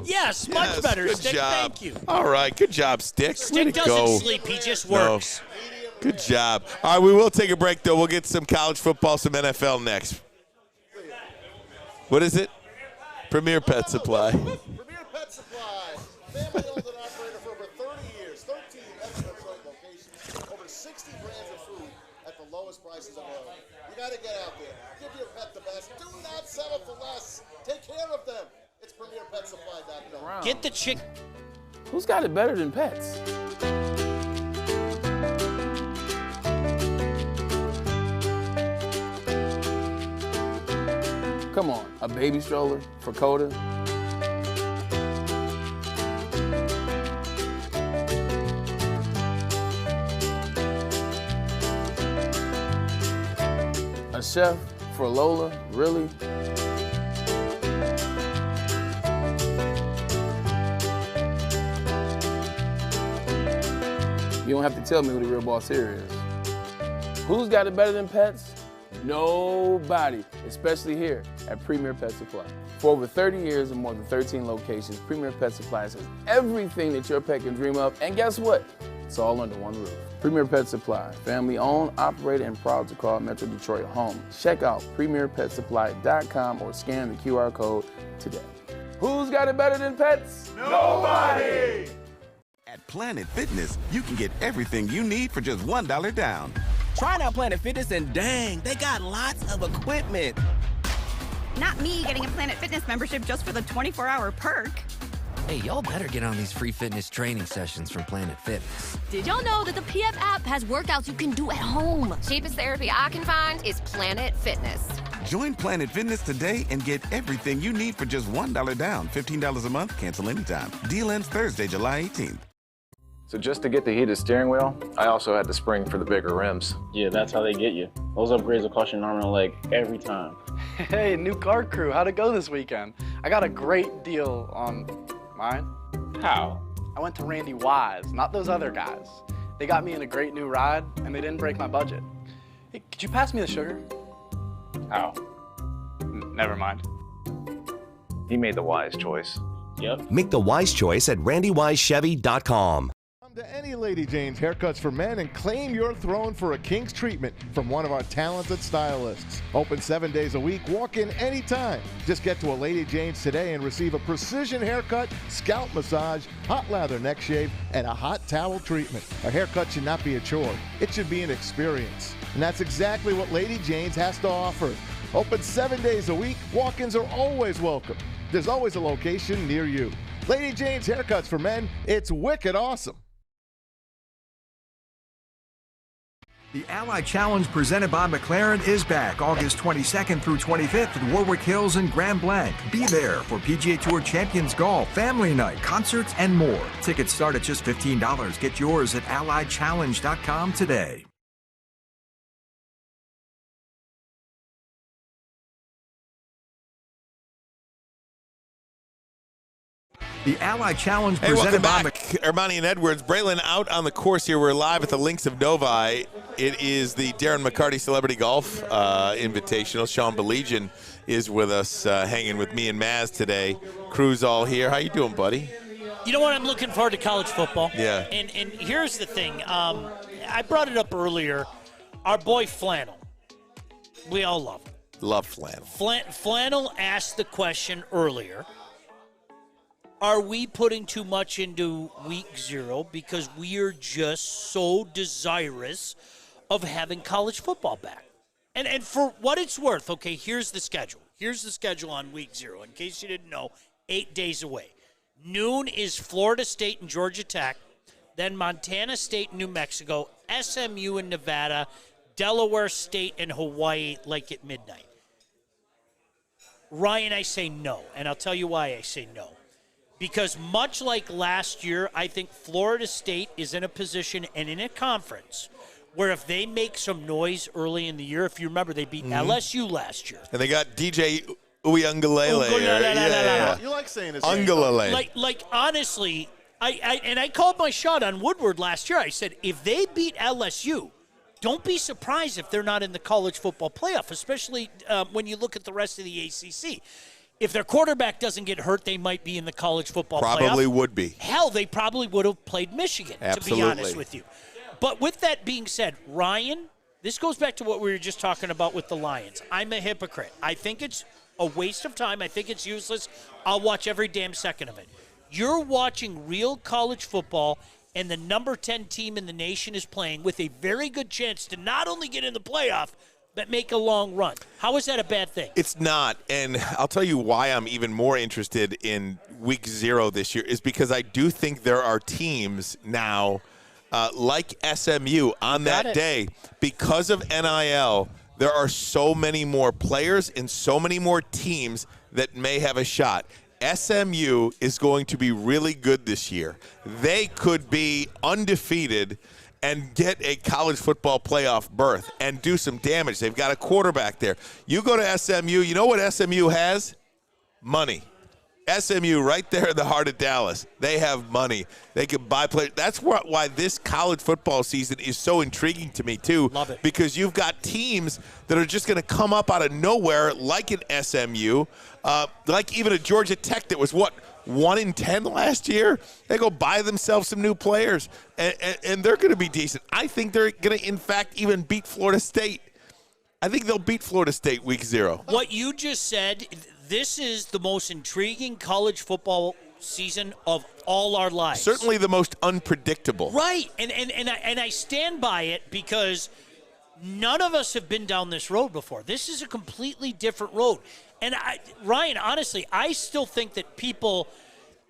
Yes, much better, good Stick. Job. Thank you. All right, good job, Stick. Stick doesn't sleep. He just works. No. Good job. All right, we will take a break, though. We'll get some college football, some NFL next. What is it? Premier Pet Supply. Premier Pet Supply. Family owned and operated for over 30 years. 13 excellent locations. Over 60 brands of food at the lowest prices available. You got to get out there. Give your pet the best. Do not settle for less. Take care of them. It's PremierPetSupply.com. Get the chick. Who's got it better than pets? Come on, a baby stroller for Coda? A chef for Lola? Really? You don't have to tell me who the real boss here is. Who's got it better than pets? Nobody, especially here at Premier Pet Supply. For over 30 years and more than 13 locations, Premier Pet Supply has everything that your pet can dream of, and guess what? It's all under one roof. Premier Pet Supply, family owned, operated, and proud to call Metro Detroit home. Check out PremierPetSupply.com or scan the QR code today. Who's got it better than pets? Nobody! At Planet Fitness, you can get everything you need for just $1 down. Try out Planet Fitness and dang, they got lots of equipment. Not me getting a Planet Fitness membership just for the 24-hour perk. Hey, y'all better get on these free fitness training sessions from Planet Fitness. Did y'all know that the PF app has workouts you can do at home? Cheapest therapy I can find is Planet Fitness. Join Planet Fitness today and get everything you need for just $1 down. $15 a month, cancel anytime. Deal ends Thursday, July 18th. So just to get the heated steering wheel, I also had to spring for the bigger rims. Yeah, that's how they get you. Those upgrades will cost you an arm and a leg every time. Hey, new car crew, how'd it go this weekend? I got a great deal on mine. How? I went to Randy Wise, not those other guys. They got me in a great new ride, and they didn't break my budget. Hey, could you pass me the sugar? How? Never mind. He made the wise choice. Yep. Make the wise choice at RandyWiseChevy.com. Come to any Lady Jane's Haircuts for Men and claim your throne for a king's treatment from one of our talented stylists. Open 7 days a week. Walk in anytime. Just get to a Lady Jane's today and receive a precision haircut, scalp massage, hot lather neck shave, and a hot towel treatment. A haircut should not be a chore. It should be an experience. And that's exactly what Lady Jane's has to offer. Open 7 days a week. Walk-ins are always welcome. There's always a location near you. Lady Jane's Haircuts for Men. It's wicked awesome. The Ally Challenge presented by McLaren is back August 22nd through 25th at Warwick Hills and Grand Blanc. Be there for PGA Tour Champions Golf, Family Night, concerts, and more. Tickets start at just $15. Get yours at allychallenge.com today. The Ally Challenge Hey, presented welcome by back. Ermanni and Edwards. Braylon out on the course here. We're live at the Links of Novi. It is the Darren McCarty Celebrity Golf Invitational. Sean Belegian is with us, hanging with me and Maz today. Crew's all here. How you doing, buddy? You know what? I'm looking forward to college football. Yeah. And here's the thing. I brought it up earlier. Our boy Flannel. We all love him. Love Flannel. Flannel asked the question earlier. Are we putting too much into week 0 because we are just so desirous of having college football back? And for what it's worth, okay, here's the schedule. Here's the schedule on week 0. In case you didn't know, 8 days away. Noon is Florida State and Georgia Tech, then Montana State and New Mexico, SMU and Nevada, Delaware State and Hawaii, like at midnight. Ryan, I say no, and I'll tell you why I say no. Because much like last year, I think Florida State is in a position and in a conference where if they make some noise early in the year, if you remember, they beat LSU last year. And they got DJ Uiagalelei. Yeah. You like saying his name. Like honestly, I called my shot on Woodward last year. I said, if they beat LSU, don't be surprised if they're not in the college football playoff, especially when you look at the rest of the ACC. If their quarterback doesn't get hurt, they might be in the college football playoff. Probably would be. Hell, they probably would have played Michigan, Absolutely. to be honest with you. But with that being said, Ryan, this goes back to what we were just talking about with the Lions. I'm a hypocrite. I think it's a waste of time. I think it's useless. I'll watch every damn second of it. You're watching real college football, and the number 10 team in the nation is playing with a very good chance to not only get in the playoff, but make a long run. How is that a bad thing? It's not, and I'll tell you why I'm even more interested in week 0 this year is because I do think there are teams now like SMU on that day. Because of NIL, there are so many more players and so many more teams that may have a shot. SMU is going to be really good this year. They could be undefeated and get a college football playoff berth and do some damage. They've got a quarterback there. You go to SMU, you know what SMU has? Money. SMU right there in the heart of Dallas. They have money. They can buy players. That's why this college football season is so intriguing to me, too. Love it. Because you've got teams that are just going to come up out of nowhere like an SMU, like even a Georgia Tech that was, 1-10 last year? They go buy themselves some new players, and they're going to be decent. I think they're going to, in fact, even beat Florida State. I think they'll beat Florida State week 0. What you just said, this is the most intriguing college football season of all our lives. Certainly the most unpredictable. Right, and I stand by it because none of us have been down this road before. This is a completely different road. And Ryan, honestly, I still think that people,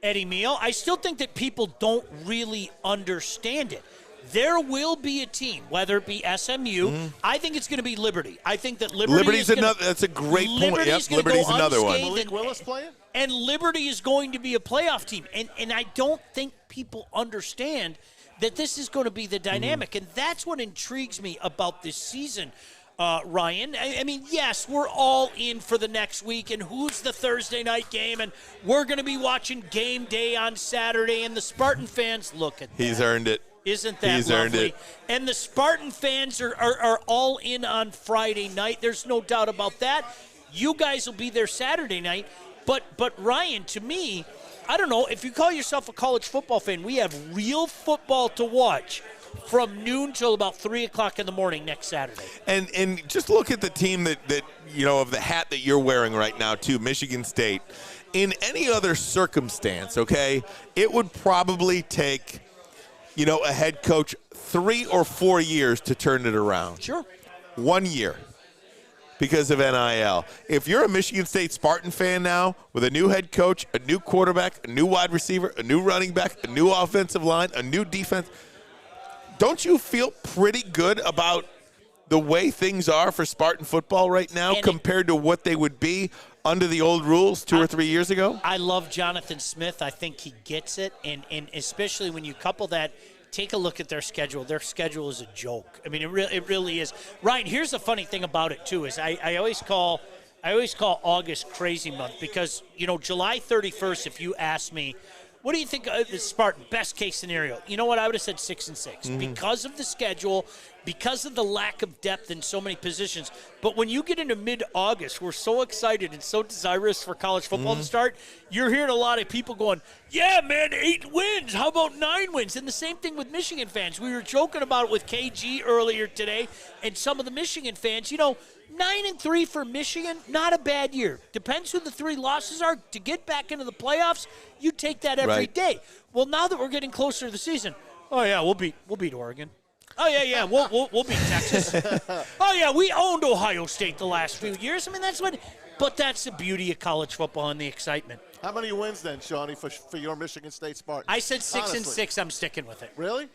Eddie Mio, I still think that people don't really understand it. There will be a team, whether it be SMU. I think it's going to be Liberty. I think that Liberty's another. That's a great point. Yep, Liberty's another one. Malik Willis playing? And Liberty is going to be a playoff team. And I don't think people understand that this is going to be the dynamic. And that's what intrigues me about this season, Ryan. I mean, yes, we're all in for the next week, and who's the Thursday night game, and we're going to be watching game day on Saturday, and the Spartan fans, look at that. He's earned it. Isn't that He's lovely? earned it. And the Spartan fans are all in on Friday night. There's no doubt about that. You guys will be there Saturday night. But Ryan, to me, I don't know, if you call yourself a college football fan, we have real football to watch from noon till about 3 o'clock in the morning next Saturday. And just look at the team that of the hat that you're wearing right now, too, Michigan State. In any other circumstance, okay, it would probably take a head coach 3 or 4 years to turn it around. Sure. 1 year because of NIL. If you're a Michigan State Spartan fan now with a new head coach, a new quarterback, a new wide receiver, a new running back, a new offensive line, a new defense, don't you feel pretty good about the way things are for Spartan football right now compared to what they would be under the old rules 2 or 3 years ago? I love Jonathan Smith. I think he gets it, and especially when you couple that, take a look at their schedule. Their schedule is a joke. I mean, it really is. Ryan, here's the funny thing about it too is I always call August crazy month because July 31st. If you ask me, what do you think of the Spartan best case scenario? You know what? I would have said 6-6 because of the schedule, because of the lack of depth in so many positions. But when you get into mid-August, we're so excited and so desirous for college football to start. You're hearing a lot of people going, yeah, man, 8 wins. How about 9 wins? And the same thing with Michigan fans. We were joking about it with KG earlier today, and some of the Michigan fans, 9-3 for Michigan, not a bad year. Depends who the 3 losses are. To get back into the playoffs, you take that every day. Well, now that we're getting closer to the season, oh yeah, we'll beat Oregon. Oh yeah, we'll beat Texas. Oh yeah, we owned Ohio State the last few years. I mean, but that's the beauty of college football and the excitement. How many wins then, Shawnee, for your Michigan State Spartans? I said 6-6. I'm sticking with it. Really?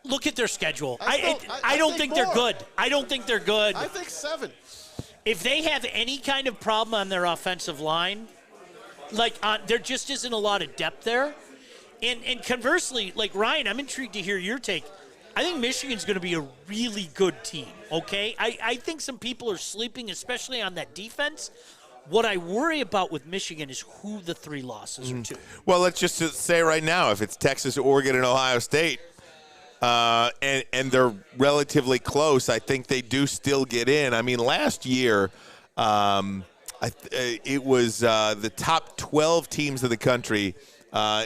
Look at their schedule. I don't think they're good. I don't think they're good. I think 7. If they have any kind of problem on their offensive line, there just isn't a lot of depth there. And conversely, Ryan, I'm intrigued to hear your take. I think Michigan's going to be a really good team, okay? I think some people are sleeping, especially on that defense. What I worry about with Michigan is who the 3 losses are to. Well, let's just say right now, if it's Texas, Oregon, and Ohio State, and they're relatively close, I think they do still get in. I mean, last year, it was the top 12 teams of the country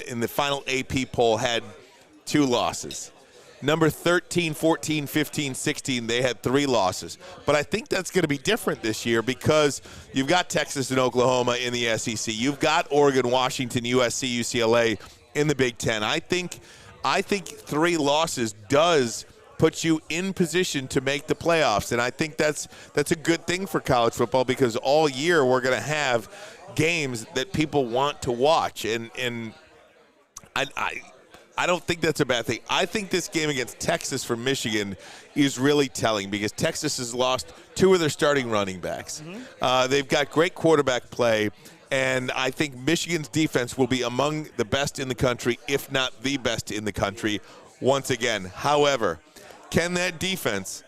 in the final AP poll had 2 losses. Number 13, 14, 15, 16, they had 3 losses. But I think that's going to be different this year because you've got Texas and Oklahoma in the SEC. You've got Oregon, Washington, USC, UCLA in the Big Ten. I think 3 losses does put you in position to make the playoffs. And I think that's a good thing for college football because all year we're going to have games that people want to watch. And I don't think that's a bad thing. I think this game against Texas for Michigan is really telling because Texas has lost 2 of their starting running backs. They've got great quarterback play, and I think Michigan's defense will be among the best in the country, if not the best in the country, once again. However, can that defense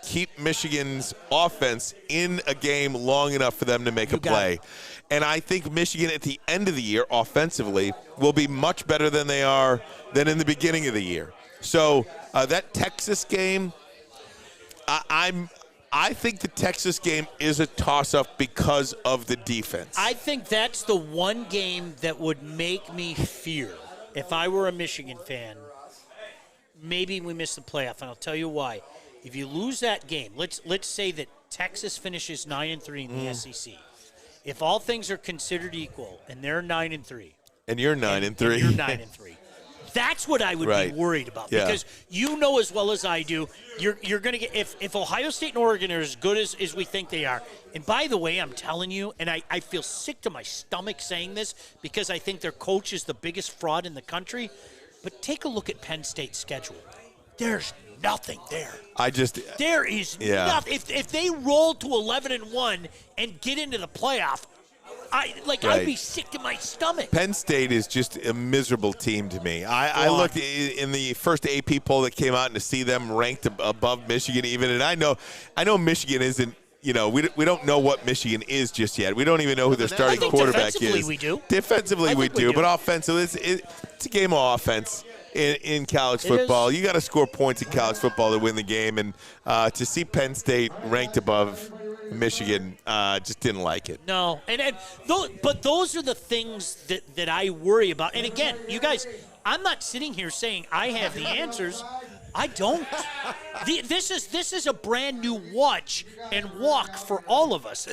keep Michigan's offense in a game long enough for them to make a play? And I think Michigan at the end of the year, offensively, will be much better than they are than in the beginning of the year. So that Texas game, I think the Texas game is a toss-up because of the defense. I think that's the one game that would make me fear, if I were a Michigan fan, maybe we miss the playoff, and I'll tell you why. If you lose that game, let's say that Texas finishes 9-3 in the SEC. If all things are considered equal, and they're 9-3, and you're 9-3, and you're 9-3, that's what I would be worried about. Yeah. Because you know as well as I do, you're going to get if Ohio State and Oregon are as good as we think they are. And by the way, I'm telling you, and I feel sick to my stomach saying this because I think their coach is the biggest fraud in the country. But take a look at Penn State's schedule. There's nothing there. There is nothing. If they roll to 11-1 and get into the playoff, I'd be sick to my stomach. Penn State is just a miserable team to me. I looked in the first AP poll that came out, and to see them ranked above Michigan even, and I know Michigan isn't. We don't know what Michigan is just yet. We don't even know who their starting quarterback is. Defensively we do. Defensively we do, but offensively, it's a game of offense in college football. You got to score points in college football to win the game, and to see Penn State ranked above Michigan, just didn't like it. No, but those are the things that I worry about. And again, you guys, I'm not sitting here saying I have the answers. I don't. This is a brand new watch and walk for all of us.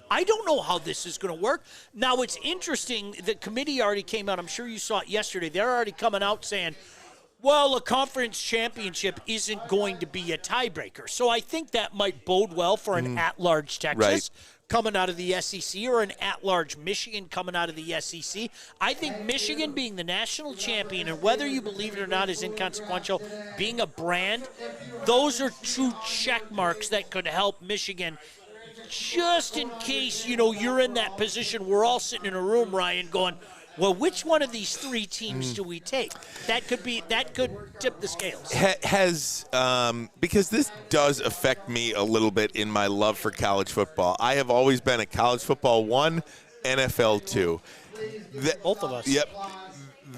I don't know how this is going to work. Now, it's interesting. The committee already came out. I'm sure you saw it yesterday. They're already coming out saying, well, a conference championship isn't going to be a tiebreaker. So I think that might bode well for an at-large Texas coming out of the SEC or an at-large Michigan coming out of the SEC. I think Michigan being the national champion, and whether you believe it or not is inconsequential, being a brand, those are two check marks that could help Michigan just in case, you're in that position. We're all sitting in a room, Ryan, going, well, which one of these three teams do we take? That could tip the scales. Because this does affect me a little bit in my love for college football. I have always been a college football 1, NFL 2. Both of us. Yep.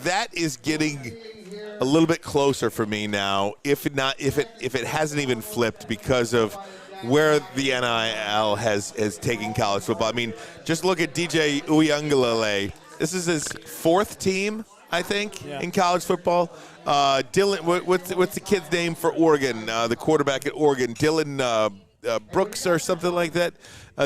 That is getting a little bit closer for me now, if it hasn't even flipped because of where the NIL has taken college football. I mean, just look at DJ Uiagalelei. This is his 4th team, I think, in college football. Dylan, what's the kid's name for Oregon? The quarterback at Oregon, Dylan Brooks or something like that.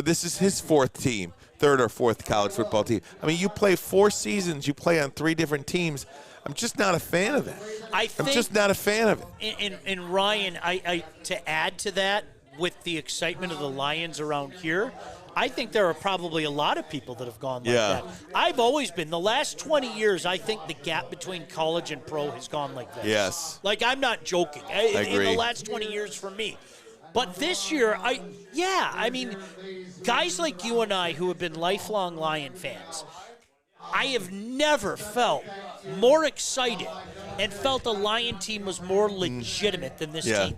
This is his 4th team, 3rd or 4th college football team. I mean, you play 4 seasons, you play on 3 different teams. I'm just not a fan of that. I'm just not a fan of it. And Ryan, I to add to that, with the excitement of the Lions around here, I think there are probably a lot of people that have gone like that. I've always been, the last 20 years, I think the gap between college and pro has gone like this. Yes. I'm not joking. I agree. In the last 20 years for me. But this year, I mean, guys like you and I who have been lifelong Lion fans, I have never felt more excited and felt a Lion team was more legitimate than this team.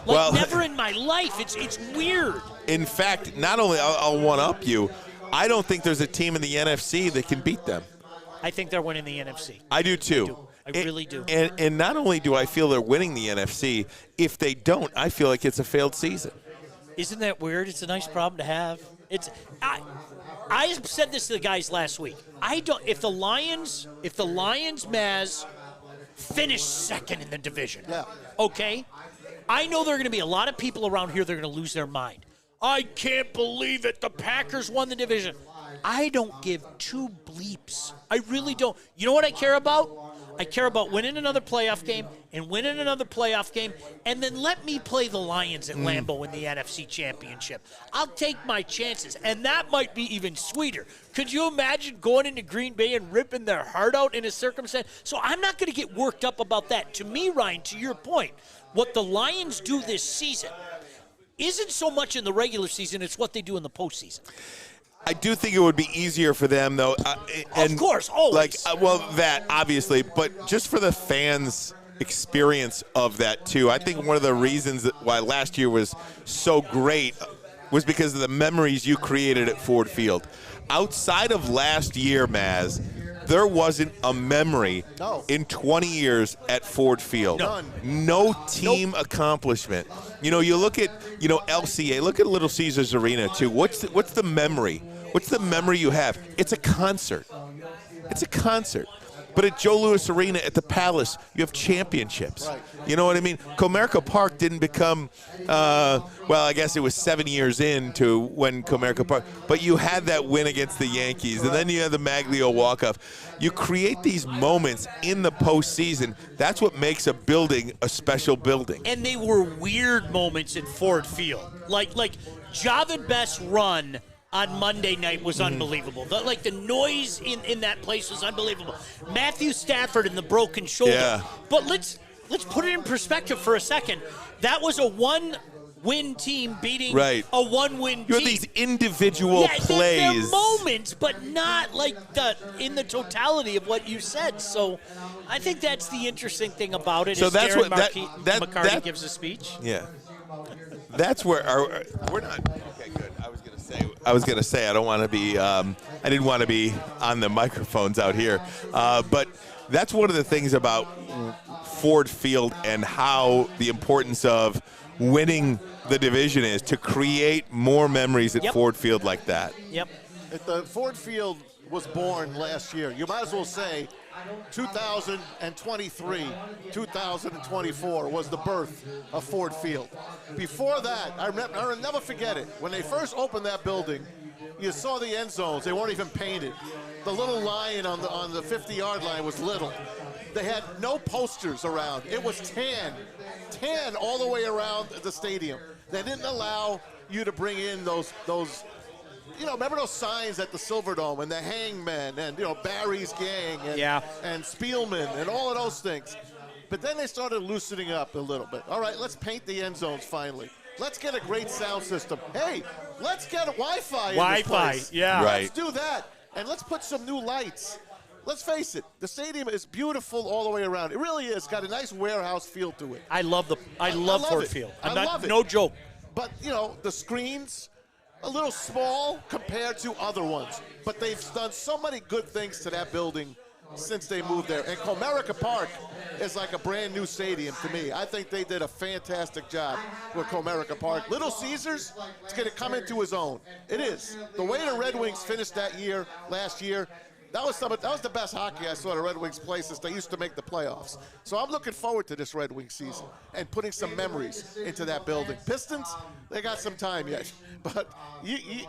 Never in my life. It's weird. In fact, not only I'll one-up you, I don't think there's a team in the NFC that can beat them. I think they're winning the NFC. I do too. I really do. And not only do I feel they're winning the NFC, if they don't, I feel like it's a failed season. Isn't that weird? It's a nice problem to have. I said this to the guys last week. If the Lions, Maz, finish 2nd in the division, okay, I know there are going to be a lot of people around here that are going to lose their mind. I can't believe it. The Packers won the division. I don't give 2 bleeps. I really don't. You know what I care about? I care about winning another playoff game and winning another playoff game, and then let me play the Lions at Lambeau in the NFC Championship. I'll take my chances, and that might be even sweeter. Could you imagine going into Green Bay and ripping their heart out in a circumstance? So I'm not going to get worked up about that. To me, Ryan, to your point, what the Lions do this season isn't so much in the regular season, it's what they do in the postseason. I do think it would be easier for them, though. Of course, always. That, obviously, but just for the fans' experience of that, too. I think one of the reasons why last year was so great was because of the memories you created at Ford Field. Outside of last year, Maz, there wasn't a memory in 20 years at Ford Field. No team accomplishment. You look at, LCA, look at Little Caesars Arena, too. What's the memory? What's the memory you have? It's a concert. It's a concert. But at Joe Louis Arena at the Palace, you have championships. Right. You know what I mean? Comerica Park didn't become, I guess it was 7 years into when Comerica Park, but you had that win against the Yankees, and then you had the Maglio walk-off. You create these moments in the postseason. That's what makes a building a special building. And they were weird moments at Ford Field. Like Javid Best's run on Monday night was unbelievable. The noise in that place was unbelievable. Matthew Stafford and the broken shoulder. Yeah. But let's put it in perspective for a second. That was a win team beating Right. a one-win You team. have these individual plays. They're moments, but not like in the totality of what you said. So I think that's the interesting thing about it. So is that's Darren what McCarty gives a speech. Yeah. That's where we're not. Okay, good. I was gonna say I don't want to be. I didn't want to be on the microphones out here, but that's one of the things about Ford Field and how the importance of winning the division is to create more memories at Ford Field like that. Yep. If the Ford Field was born last year, you might as well say 2023, 2024 was the birth of Ford Field. Before that, I'll never forget it. When they first opened that building, you saw the end zones. They weren't even painted. The little line on the 50-yard line was little. They had no posters around. It was tan all the way around the stadium. They didn't allow you to bring in those remember those signs at the Silverdome and the Hangman and, Barry's gang and Spielman and all of those things. But then they started loosening up a little bit. All right, let's paint the end zones finally. Let's get a great sound system. Hey, let's get a Wi-Fi in this place. Yeah. Right. Let's do that. And let's put some new lights. Let's face it, the stadium is beautiful all the way around. It really is. Got a nice warehouse feel to it. I love Ford Field. I love it. No joke. But, the screens, a little small compared to other ones. But they've done so many good things to that building since they moved there. And Comerica Park is like a brand new stadium to me. I think they did a fantastic job with Comerica Park. Little Caesars is going to come into his own. It is. The way the Red Wings finished last year, that was the best hockey I saw the Red Wings play since they used to make the playoffs. So I'm looking forward to this Red Wings season and putting some memories into that building. Pistons, they got some time yet. But you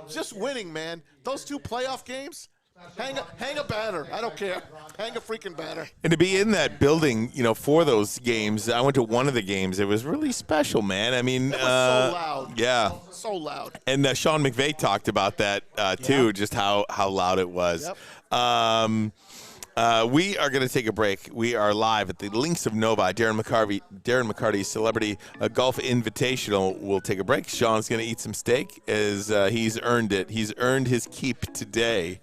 just winning, man. Those 2 playoff games, hang a banner. I don't care. Hang a freaking banner. And to be in that building, for those games, I went to one of the games. It was really special, man. I mean, it was so loud. Yeah. So loud. And Sean McVay talked about that too, just how loud it was. Yep. We are going to take a break. We are live at the Links of Novi. Darren McCarty's Celebrity Golf Invitational. We'll take a break. Sean's going to eat some steak as he's earned it. He's earned his keep today.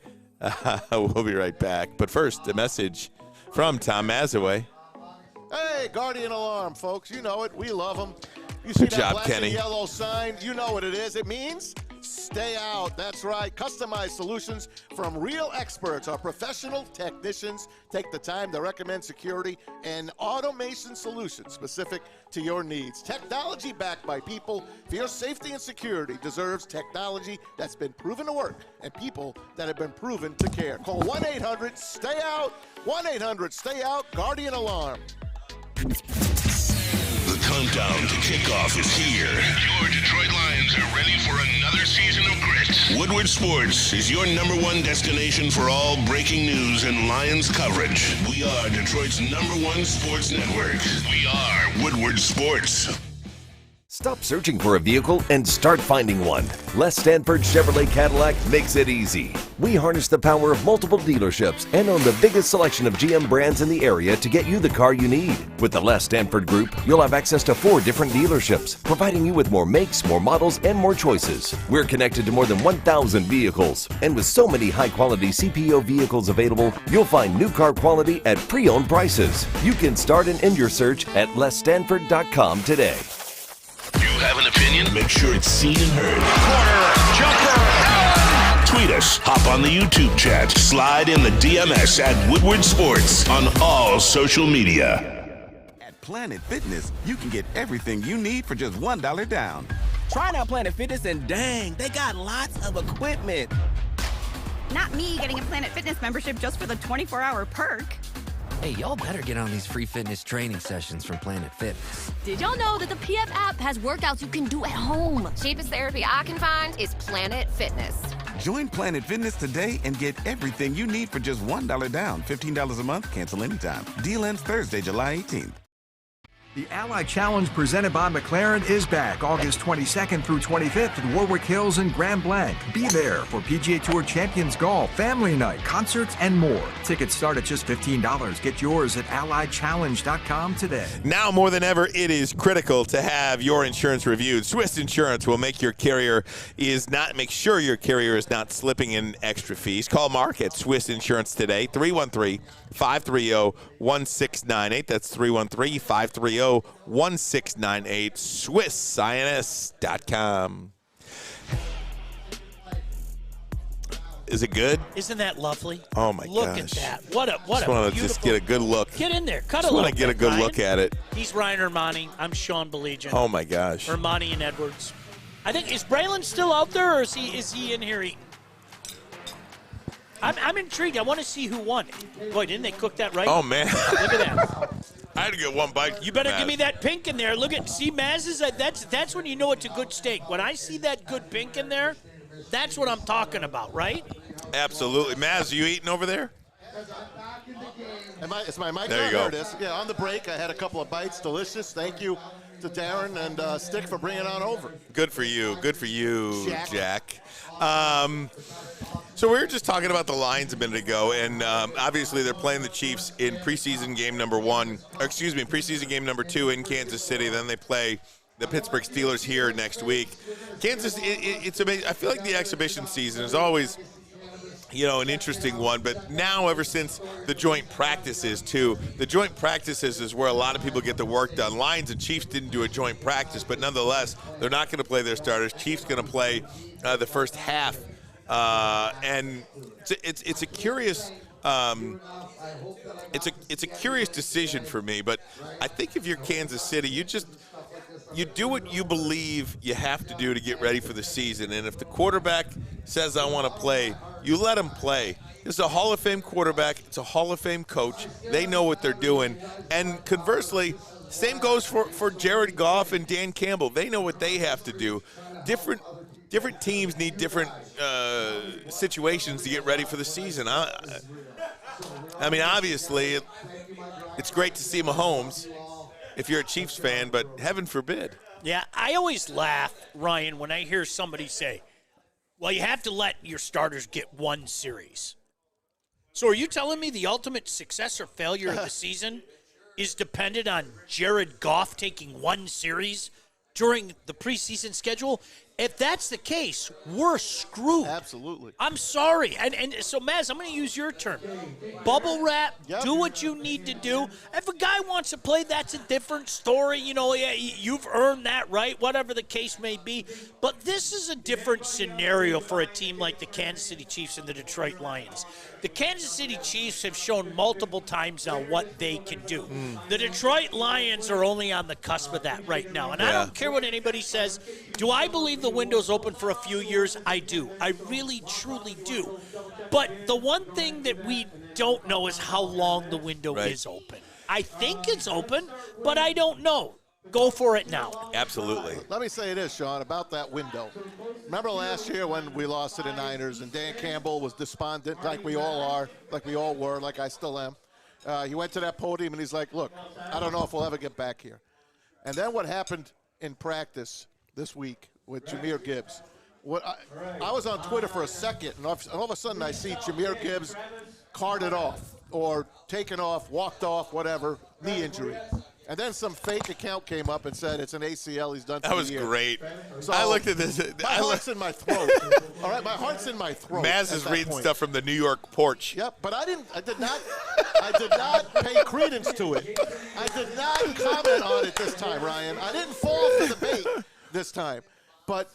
We'll be right back. But first, a message from Tom Mazaway. Hey, Guardian Alarm, folks. You know it. We love them. You see that black and yellow sign? You know what it is. It means stay out. That's right. Customized solutions from real experts. Our professional technicians take the time to recommend security and automation solutions specific to your needs. Technology backed by people. For your safety and security deserves technology that's been proven to work and people that have been proven to care. Call 1-800-STAY-OUT. 1-800-STAY-OUT. Guardian Alarm. The countdown to kickoff is here. Your Detroit Lions are ready for another season of grit. Woodward Sports is your #1 destination for all breaking news and Lions coverage. We are Detroit's #1 sports network. We are Woodward Sports. Stop searching for a vehicle and start finding one. Les Stanford Chevrolet Cadillac makes it easy. We harness the power of multiple dealerships and own the biggest selection of GM brands in the area to get you the car you need. With the Les Stanford Group, you'll have access to 4 different dealerships, providing you with more makes, more models, and more choices. We're connected to more than 1,000 vehicles. And with so many high-quality CPO vehicles available, you'll find new car quality at pre-owned prices. You can start and end your search at lesstanford.com today. You have an opinion? Make sure it's seen and heard. Corner, jumper, Allen! Tweet us, hop on the YouTube chat, slide in the DMS at Woodward Sports on all social media. At Planet Fitness, you can get everything you need for just $1 down. Try out Planet Fitness and dang, they got lots of equipment. Not me getting a Planet Fitness membership just for the 24-hour perk. Hey, y'all better get on these free fitness training sessions from Planet Fitness. Did y'all know that the PF app has workouts you can do at home? Cheapest therapy I can find is Planet Fitness. Join Planet Fitness today and get everything you need for just $1 down. $15 a month, cancel anytime. Deal ends Thursday, July 18th. The Ally Challenge presented by McLaren is back August 22nd through 25th at Warwick Hills and Grand Blanc. Be there for PGA Tour Champions Golf, Family Night, concerts, and more. Tickets start at just $15. Get yours at allychallenge.com today. Now more than ever, it is critical to have your insurance reviewed. Swiss Insurance will make sure your carrier is not slipping in extra fees. Call Mark at Swiss Insurance today, 313-530-1698. That's 313-530-1698, SwissINS.com. Is it good? Isn't that lovely? Oh my Look gosh! Look at that! What a just want to beautiful. Just get a good look. Get in there. Cut just a little. Want to get a good Ryan. Look at it. He's Ryan Ermanni. I'm Sean Belegian. Oh my gosh! Ermanni and Edwards. I think is Braylon still out there, or is he in here eating? I'm intrigued. I want to see who won. Boy, didn't they cook that right? Oh man! Look at that. I had to get one bite. You better give me that pink in there. Look at Maz's. That's when you know it's a good steak. When I see that good pink in there, that's what I'm talking about, right? Absolutely. Maz, are you eating over there? Is my mic there on? You go. There it is. Yeah, on the break, I had a couple of bites. Delicious. Thank you to Darren and Stick for bringing it on over. Good for you. Good for you, Jack. So we were just talking about the Lions a minute ago, and obviously they're playing the Chiefs in preseason game preseason game number 2 in Kansas City. Then they play the Pittsburgh Steelers here next week. Kansas, it's amazing. I feel like the exhibition season is always, an interesting one. But now, ever since the joint practices, too, the joint practices is where a lot of people get the work done. Lions and Chiefs didn't do a joint practice, but nonetheless, they're not going to play their starters. Chiefs going to play the first half. And it's a curious it's a curious decision for me, but I think if you're Kansas City, you do what you believe you have to do to get ready for the season. And if the quarterback says I want to play, you let him play. This is a Hall of Fame quarterback. It's a Hall of Fame coach. They know what they're doing. And conversely, same goes for Jared Goff and Dan Campbell. They know what they have to do. Different teams need different situations to get ready for the season. I mean, obviously, it's great to see Mahomes if you're a Chiefs fan, but heaven forbid. Yeah, I always laugh, Ryan, when I hear somebody say, well, you have to let your starters get one series. So are you telling me the ultimate success or failure of the season is dependent on Jared Goff taking one series during the preseason schedule? If that's the case, we're screwed. Absolutely. I'm sorry. And so, Maz, I'm going to use your term. Bubble wrap, do what you need to do. If a guy wants to play, that's a different story. You've earned that right, whatever the case may be. But this is a different scenario for a team like the Kansas City Chiefs and the Detroit Lions. The Kansas City Chiefs have shown multiple times now what they can do. The Detroit Lions are only on the cusp of that right now. And I don't care what anybody says. Do I believe the window's open for a few years? I do. I really, truly do. But the one thing that we don't know is how long the window is open. I think it's open, but I don't know. Go for it now. Absolutely. Let me say this, Sean, about that window. Remember last year when we lost to the Niners and Dan Campbell was despondent, like we all are, like we all were, like I still am. He went to that podium and he's like, look, I don't know if we'll ever get back here. And then what happened in practice this week with Jahmyr Gibbs? I was on Twitter for a second, and all of a sudden I see Jahmyr Gibbs carted off or taken off, walked off, whatever, knee injury. And then some fake account came up and said it's an ACL. He's done for That was the year. great. So I looked at this. My heart's in my throat. All right, my heart's in my throat. Maz is reading stuff from the New York porch. Yep, but I did not pay credence to it. I did not comment on it this time, Ryan. I didn't fall for the bait this time. But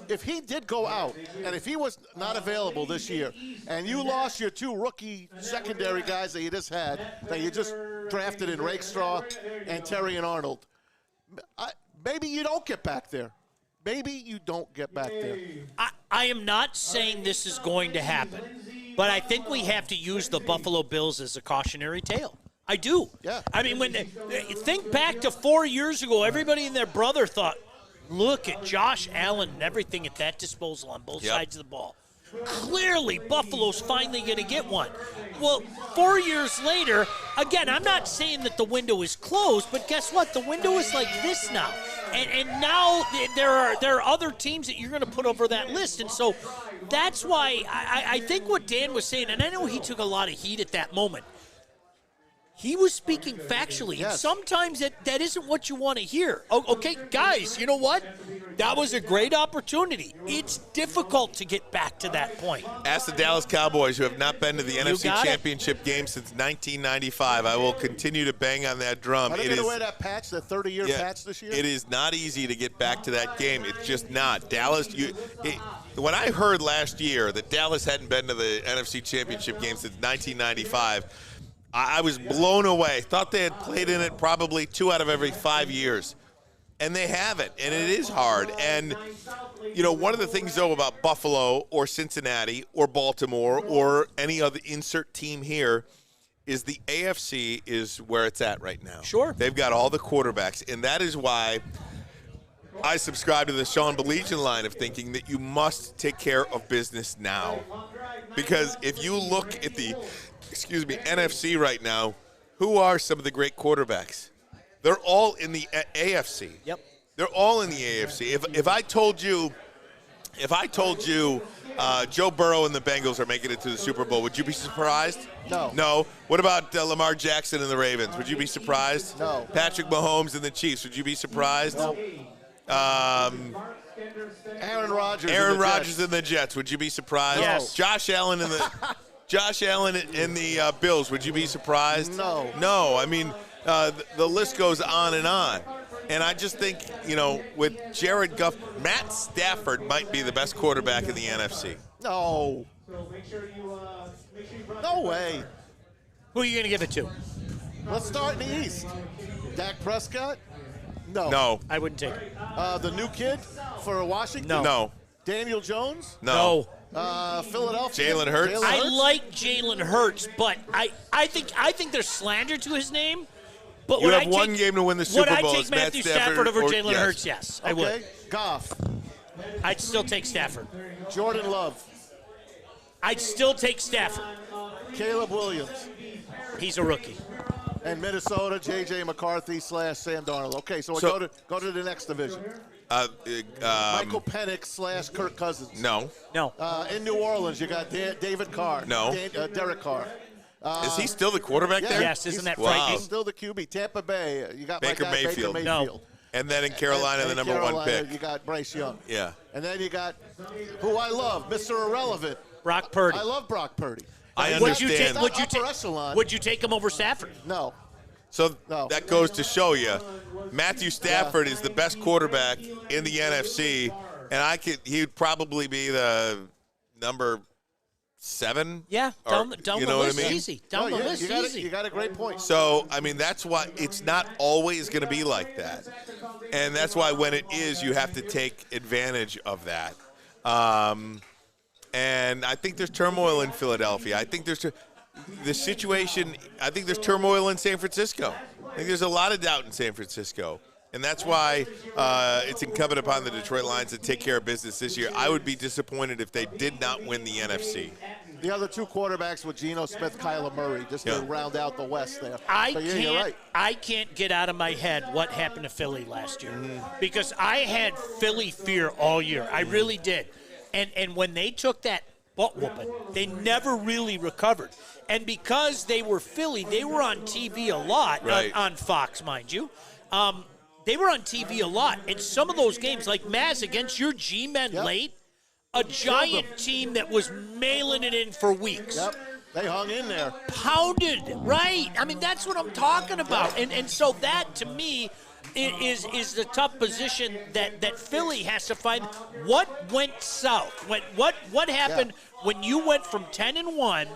if he did go out, and if he was not available this year, and you lost your two rookie secondary guys that you just had, that you just drafted in Rakestraw and Terry and Arnold, maybe you don't get back there. Maybe you don't get back there. I am not saying this is going to happen, but I think we have to use the Buffalo Bills as a cautionary tale. I do. Yeah. I mean, think back to 4 years ago, everybody and their brother thought, look at Josh Allen and everything at that disposal on both sides of the ball. clearly Buffalo's finally going to get one. Well, 4 years later, again, I'm not saying that the window is closed, but guess what? The window is like this now. And now there are other teams that you're going to put over that list. And so that's why I think what Dan was saying, and I know he took a lot of heat at that moment, he was speaking factually. Yes. And sometimes that isn't what you want to hear. Okay, guys, you know what? That was a great opportunity. It's difficult to get back to that point. Ask the Dallas Cowboys, who have not been to the NFC Championship game since 1995. I will continue to bang on that drum. Are they going to wear that patch, the 30-year patch this year? It is not easy to get back to that game. It's just not. Dallas, when I heard last year that Dallas hadn't been to the NFC Championship game since 1995, I was blown away. Thought they had played in it probably 2 out of every 5 years. And they haven't, and it is hard. And, one of the things, though, about Buffalo or Cincinnati or Baltimore or any other insert team here is the AFC is where it's at right now. Sure. They've got all the quarterbacks, and that is why I subscribe to the Sean Baligian line of thinking that you must take care of business now. Because if you look at the NFC right now, who are some of the great quarterbacks? They're all in the AFC. Yep. They're all in the AFC. If I told you Joe Burrow and the Bengals are making it to the Super Bowl, would you be surprised? No. No. What about Lamar Jackson and the Ravens? Would you be surprised? No. Patrick Mahomes and the Chiefs, would you be surprised? No. Aaron Rodgers and the Jets, would you be surprised? Yes. Josh Allen and the Bills, would you be surprised? No. No. I mean, the list goes on and on. And I just think, with Jared Goff, Matt Stafford might be the best quarterback in the NFC. No. No way. Who are you going to give it to? Let's start in the East. Dak Prescott? No. No. I wouldn't take it. The new kid for Washington? No. Daniel Jones? No. Philadelphia? Jalen Hurts? I like Jalen Hurts, but I think there's slander to his name. But you have one game to win the Super Bowl. Would I take Matthew Stafford over Jalen Hurts? Yes, I would. Goff. I'd still take Stafford. Jordan Love. I'd still take Stafford. Caleb Williams. He's a rookie. And Minnesota, J.J. McCarthy / Sam Darnold. Okay, so we'll go to the next division. Michael Penix / Kirk Cousins. No. In New Orleans, you got David Carr. No. Derek Carr. Is he still the quarterback there? Yes, isn't that frightening? He's still the QB. Tampa Bay, you got Baker my guy, Mayfield. Baker Mayfield. No. And then in Carolina, the number one pick. You got Bryce Young. Yeah. And then you got who I love, Mr. Irrelevant. Brock Purdy. I love Brock Purdy. I understand. Would you take him over Stafford? No. So that goes to show you, Matthew Stafford is the best quarterback in the NFC, and he would probably be the number 7. Yeah, down the list, what I mean? easy. Down the list, easy. You got a great point. So, I mean, that's why it's not always going to be like that. And that's why when it is, you have to take advantage of that. And I think there's turmoil in Philadelphia. I think there's turmoil in San Francisco. I think there's a lot of doubt in San Francisco. And that's why it's incumbent upon the Detroit Lions to take care of business this year. I would be disappointed if they did not win the NFC. The other two quarterbacks with Geno Smith, Kyler Murray, just to round out the West there. You're right. I can't get out of my head what happened to Philly last year. Because I had Philly fear all year. I really did. And when they took that butt whooping, they never really recovered. And because they were Philly, they were on TV a lot, on Fox, mind you. They were on TV a lot. And some of those games, like Maz against your G-Men late, a giant team that was mailing it in for weeks. Yep. They hung in there. Pounded, right. I mean, that's what I'm talking about. And so that, to me, is the tough position that Philly has to find. What went south? What happened when you went from 10-1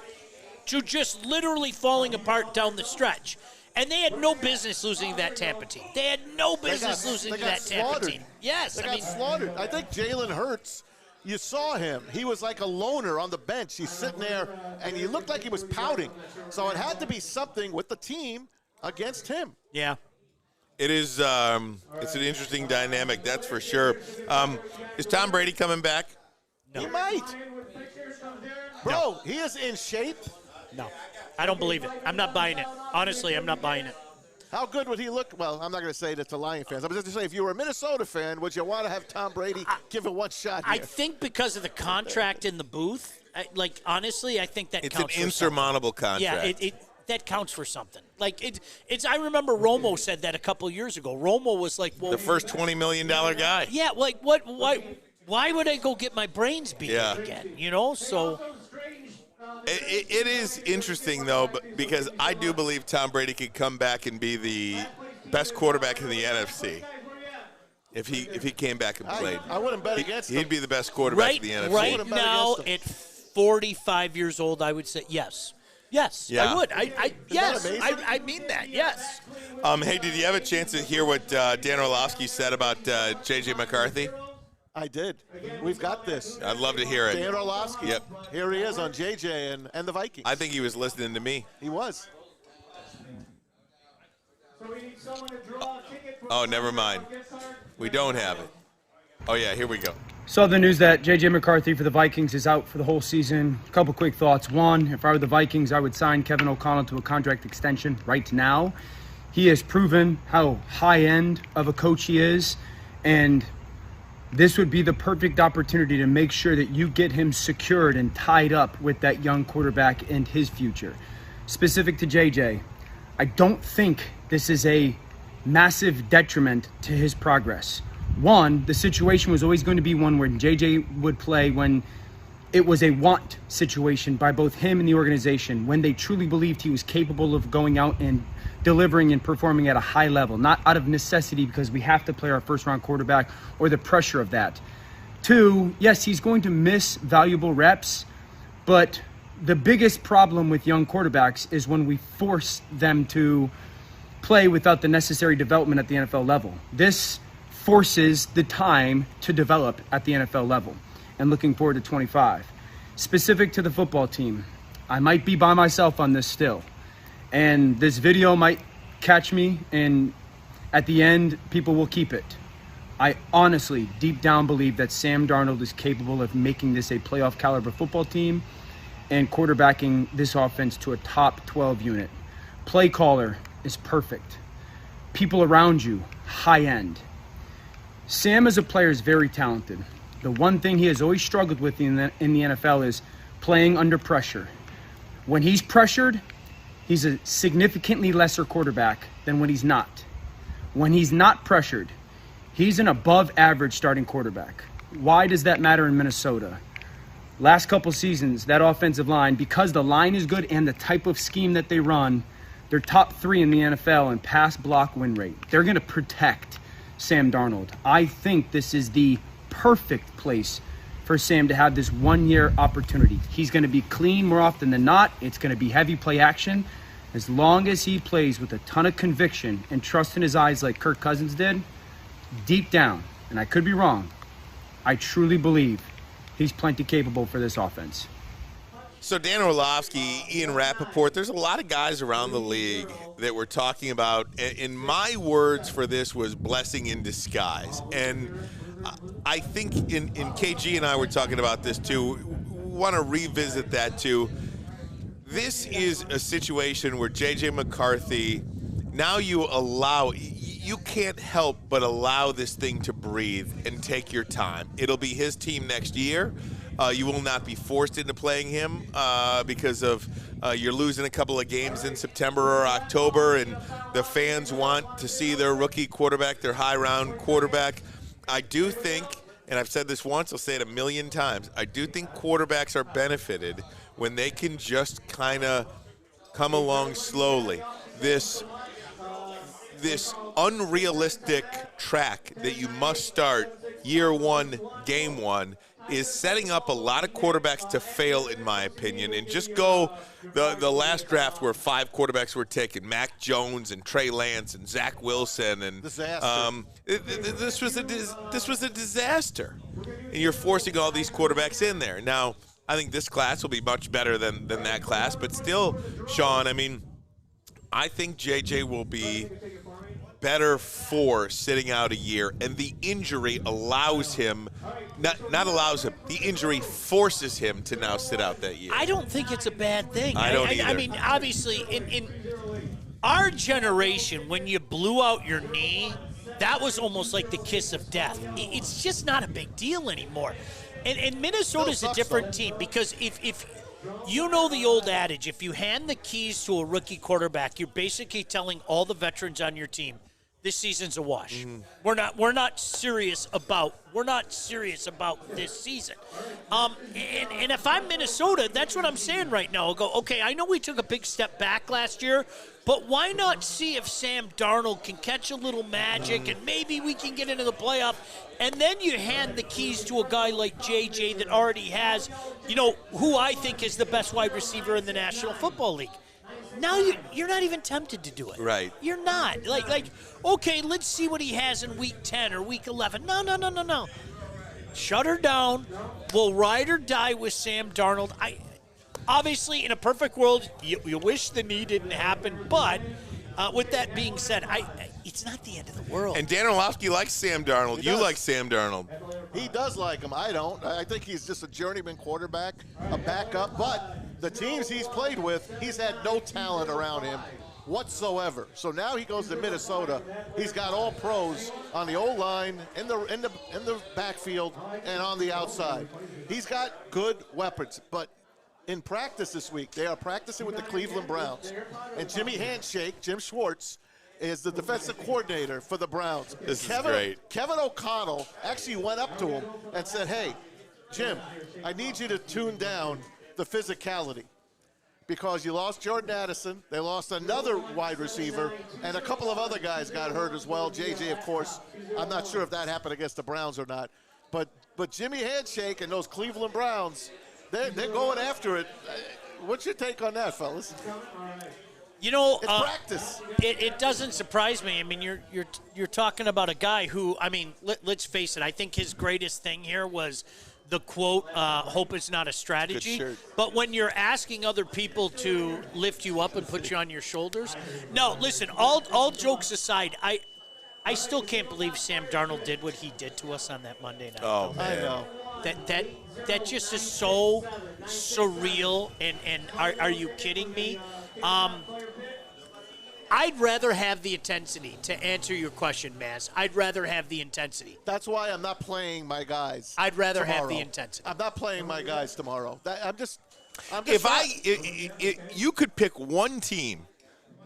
to just literally falling apart down the stretch? And they had no business losing that Tampa team. They had no business losing that Tampa team. Yes, they got slaughtered. I think Jalen Hurts, you saw him. He was like a loner on the bench. He's sitting there, and he looked like he was pouting. So it had to be something with the team against him. Yeah. It is. It's an interesting dynamic, that's for sure. Is Tom Brady coming back? No. He might. Bro, he is in shape. No, I don't believe it. I'm not buying it. Honestly, I'm not buying it. How good would he look? Well, I'm not going to say that to Lion fans. I'm just going to say, if you were a Minnesota fan, would you want to have Tom Brady give it one shot here? I think because of the contract in the booth, honestly, I think that it's counts an insurmountable contract. Yeah, that counts for something. Like it's. I remember Romo said that a couple years ago. Romo was like, "Well, the first $20 million guy." Yeah, like what? Why would I go get my brains beaten again? You know, so. It is interesting though, because I do believe Tom Brady could come back and be the best quarterback in the NFC. If he came back and played, I wouldn't bet against him. He'd be the best quarterback in the NFC. Right now, at 45 years old, I would say yes. Yes, yeah. I would. Yes, I mean that. Yes. Hey, did you have a chance to hear what Dan Orlovsky said about J.J. McCarthy? I did. We've got this. I'd love to hear it. Dan Orlovsky. Yep. Here he is on JJ and the Vikings. I think he was listening to me. He was. Oh, never mind. We don't have it. Oh, yeah, here we go. Saw the news that J.J. McCarthy for the Vikings is out for the whole season. A couple quick thoughts. One, if I were the Vikings, I would sign Kevin O'Connell to a contract extension right now. He has proven how high-end of a coach he is, and this would be the perfect opportunity to make sure that you get him secured and tied up with that young quarterback and his future. Specific to JJ, I don't think this is a massive detriment to his progress. One, the situation was always going to be one where JJ would play when it was a want situation by both him and the organization, when they truly believed he was capable of going out and delivering and performing at a high level, not out of necessity because we have to play our first-round quarterback or the pressure of that. Two, yes, he's going to miss valuable reps, but the biggest problem with young quarterbacks is when we force them to play without the necessary development at the NFL level. This forces the time to develop at the NFL level, and looking forward to 25. Specific to the football team, I might be by myself on this still, and this video might catch me, and at the end, people will keep it. I honestly, deep down, believe that Sam Darnold is capable of making this a playoff caliber football team and quarterbacking this offense to a top 12 unit. Play caller is perfect. People around you, high end. Sam as a player is very talented. The one thing he has always struggled with in the NFL is playing under pressure. When he's pressured, he's a significantly lesser quarterback than when he's not. When he's not pressured, he's an above average starting quarterback. Why does that matter in Minnesota? Last couple seasons, that offensive line, because the line is good and the type of scheme that they run, they're top 3 in the NFL in pass block win rate. They're going to protect Sam Darnold. I think this is the perfect place for Sam to have this 1-year opportunity. He's going to be clean more often than not. It's going to be heavy play action. As long as he plays with a ton of conviction and trust in his eyes like Kirk Cousins did, deep down, and I could be wrong, I truly believe he's plenty capable for this offense. So Dan Orlovsky, Ian Rappaport, there's a lot of guys around the league that were talking about, and my words for this was blessing in disguise. And I think in KG and I were talking about this too, want to revisit that too. This is a situation where J.J. McCarthy, now you can't help but allow this thing to breathe and take your time. It'll be his team next year. You will not be forced into playing him because of you're losing a couple of games in September or October, and the fans want to see their rookie quarterback, their high-round quarterback. I do think, and I've said this once, I'll say it a million times, I do think quarterbacks are benefited when they can just kind of come along slowly. This unrealistic track that you must start year one, game one, is setting up a lot of quarterbacks to fail, in my opinion. And just go the last draft where 5 quarterbacks were taken: Mac Jones and Trey Lance and Zach Wilson, and this was a disaster. And you're forcing all these quarterbacks in there. Now, I think this class will be much better than that class, but still, Sean, I mean, I think JJ will be better for sitting out a year, and the injury allows him, not allows him, the injury forces him to now sit out that year. I don't think it's a bad thing. I don't either. I mean, obviously, in our generation, when you blew out your knee, that was almost like the kiss of death. It's just not a big deal anymore. And Minnesota's a different team because if you know the old adage, if you hand the keys to a rookie quarterback, you're basically telling all the veterans on your team, this season's a wash. We're not serious about this season. And if I'm Minnesota, that's what I'm saying right now. I'll go, okay, I know we took a big step back last year, but why not see if Sam Darnold can catch a little magic and maybe we can get into the playoff? And then you hand the keys to a guy like JJ that already has, who I think is the best wide receiver in the National Football League. Now you're not even tempted to do it. Right. You're not. Like, okay, let's see what he has in week 10 or week 11. No. Shut her down. We'll ride or die with Sam Darnold. Obviously, in a perfect world, you wish the knee didn't happen, but with that being said, it's not the end of the world. And Dan Orlovsky likes Sam Darnold. You like Sam Darnold. He does like him. I don't. I think he's just a journeyman quarterback, a backup. But the teams he's played with, he's had no talent around him whatsoever. So now he goes to Minnesota. He's got all pros on the O-line, in the backfield, and on the outside. He's got good weapons. But in practice this week, they are practicing with the Cleveland Browns. And Jimmy Handshake, Jim Schwartz, is the defensive coordinator for the Browns. This is great. Kevin O'Connell actually went up to him and said, hey, Jim, I need you to tune down the physicality because you lost Jordan Addison, they lost another wide receiver, and a couple of other guys got hurt as well. JJ, of course, I'm not sure if that happened against the Browns or not. But Jimmy Handshake and those Cleveland Browns, they're going after it. What's your take on that, fellas? It's practice. It doesn't surprise me. I mean, you're talking about a guy who, I mean, let's face it. I think his greatest thing here was the quote, "Hope is not a strategy." Good shirt. But when you're asking other people to lift you up and put you on your shoulders, no. Listen, all jokes aside, I still can't believe Sam Darnold did what he did to us on that Monday night. Oh man. I know. That just is so surreal. And are you kidding me? I'd rather have the intensity, to answer your question, Maz. I'd rather have the intensity. That's why I'm not playing my guys. I'd rather tomorrow. have the intensity. I'm not playing my guys tomorrow. You could pick one team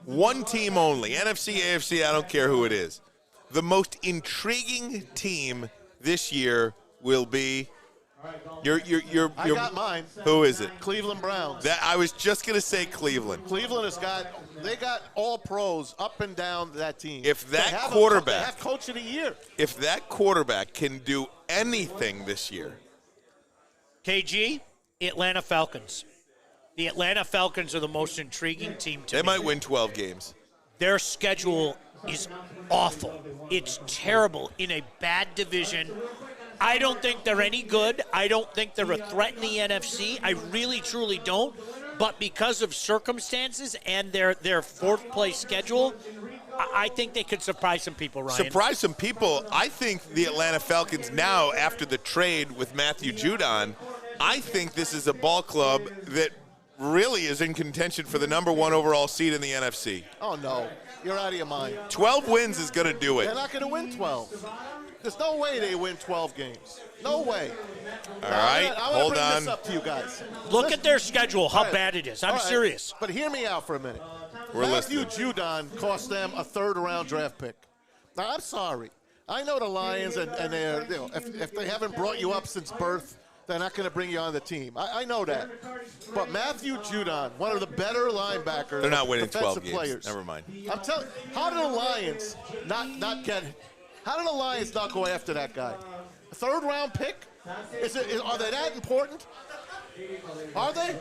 only, NFC, AFC, I don't care who it is. The most intriguing team this year will be I got mine. Who is it? Cleveland Browns. I was just going to say Cleveland. Cleveland they got all pros up and down that team. If that they quarterback, have coach of the year. If that quarterback can do anything this year. KG, Atlanta Falcons. The Atlanta Falcons are the most intriguing team to me. They might win 12 games. Their schedule is awful. It's terrible in a bad division. I don't think they're any good. I don't think they're a threat in the NFC. I really, truly don't. But because of circumstances and their fourth-place schedule, I think they could surprise some people, Ryan. Surprise some people. I think the Atlanta Falcons now, after the trade with Matthew Judon, I think this is a ball club that really is in contention for the number one overall seed in the NFC. Oh, no. You're out of your mind. 12 wins is going to do it. They're not going to win 12. There's no way they win 12 games. No way. All right, hold on. I want to bring this up to you guys. Look at their schedule, how bad it is. I'm serious. But hear me out for a minute. We're Matthew listening. Judon cost them a third-round draft pick. Now, I'm sorry. I know the Lions, and they're, if they haven't brought you up since birth, they're not going to bring you on the team. I know that. But Matthew Judon, one of the better linebackers, they're not winning 12 games. Players. Never mind. I'm telling you, how did the Lions not get? How did the Lions not go after that guy? A third-round pick? Are they that important? Are they?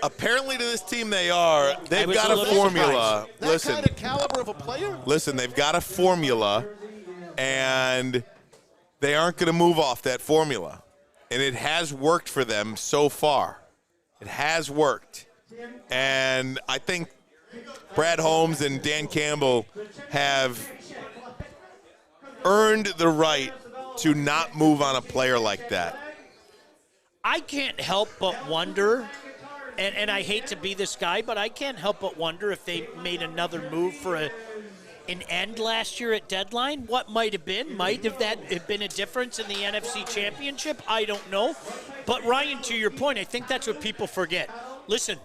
Apparently to this team they are. They've got a formula. That kind of caliber of a player? Listen, they've got a formula, and they aren't going to move off that formula. And it has worked for them so far. It has worked. And I think Brad Holmes and Dan Campbell have earned the right to not move on a player like that. I can't help but wonder, and I hate to be this guy, but I can't help but wonder if they made another move for an end last year at deadline. What might have been? Might have that have been a difference in the NFC Championship? I don't know. But, Ryan, to your point, I think that's what people forget. Listen,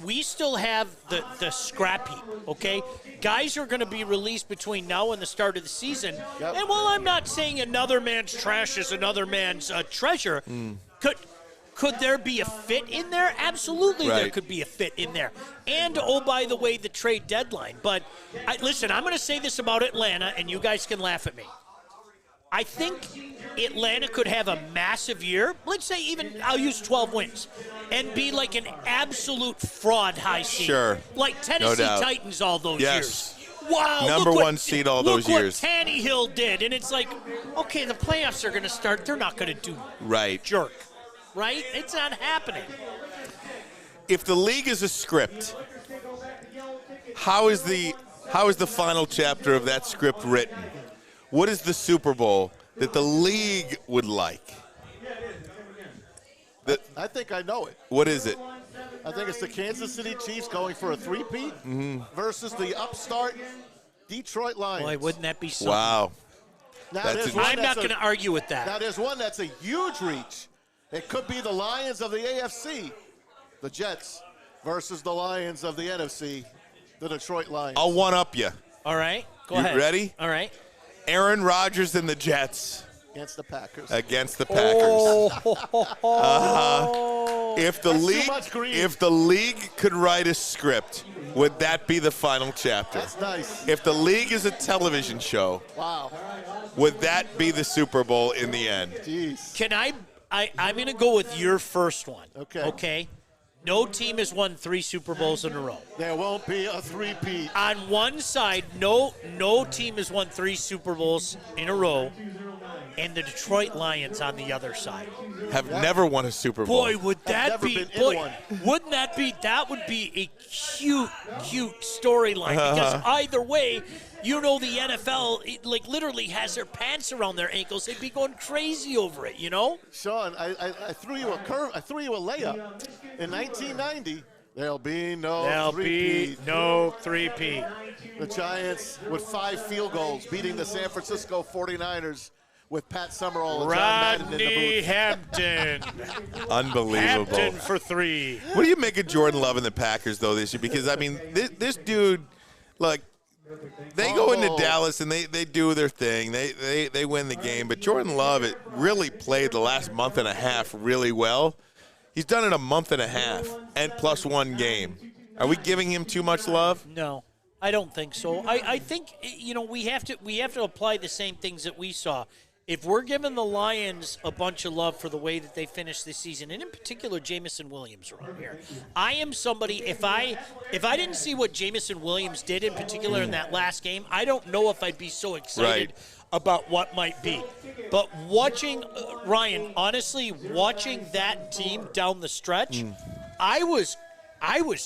we still have the scrap heap, okay? Guys are going to be released between now and the start of the season. Yep. And while I'm not saying another man's trash is another man's treasure, could there be a fit in there? Absolutely, there could be a fit in there. And, oh, by the way, the trade deadline. But, listen, I'm going to say this about Atlanta, and you guys can laugh at me. I think Atlanta could have a massive year. Let's say even, I'll use 12 wins, and be like an absolute fraud high seed. Sure. Like Tennessee Titans all those years. Wow. Number one seed all those years. Look what Tannehill did. And it's like, okay, the playoffs are going to start. They're not going to do jerk. Right? It's not happening. If the league is a script, how is the final chapter of that script written? What is the Super Bowl that the league would like? I think I know it. What is it? I think it's the Kansas City Chiefs going for a three-peat versus the upstart Detroit Lions. Boy, wouldn't that be something? Wow. I'm not going to argue with that. Now, there's one that's a huge reach. It could be the Lions of the AFC, the Jets, versus the Lions of the NFC, the Detroit Lions. I'll one-up you. All right. Go ahead. You ready? All right. Aaron Rodgers and the Jets. Against the Packers. Against the Packers. If the league could write a script, would that be the final chapter? That's nice. If the league is a television show, would that be the Super Bowl in the end? Jeez. Can I'm going to go with your first one. Okay. No team has won 3 Super Bowls in a row. There won't be a three-peat. On one side, no team has won 3 Super Bowls in a row, and the Detroit Lions on the other side have never won a Super Bowl. Boy, would that be? Wouldn't that be? That would be a cute storyline because either way. You know the NFL, literally has their pants around their ankles. They'd be going crazy over it, you know? Sean, I threw you a curve. I threw you a layup. In 1990, there'll be no three-peat. The Giants with 5 field goals, beating the San Francisco 49ers with Pat Summerall and John Madden in the booth. Hampton. Unbelievable. Hampton for 3. What do you make of Jordan Love and the Packers, though, this year? Because, I mean, this dude, they go into Dallas and they do their thing. They win the game. But Jordan Love really played the last month and a half really well. He's done it a month and a half and plus 1 game. Are we giving him too much love? No, I don't think so. I think we have to apply the same things that we saw. If we're giving the Lions a bunch of love for the way that they finished this season, and in particular Jamison Williams around here, I am somebody, if I didn't see what Jamison Williams did in particular in that last game, I don't know if I'd be so excited about what might be. But watching, Ryan, honestly, watching that team down the stretch, I was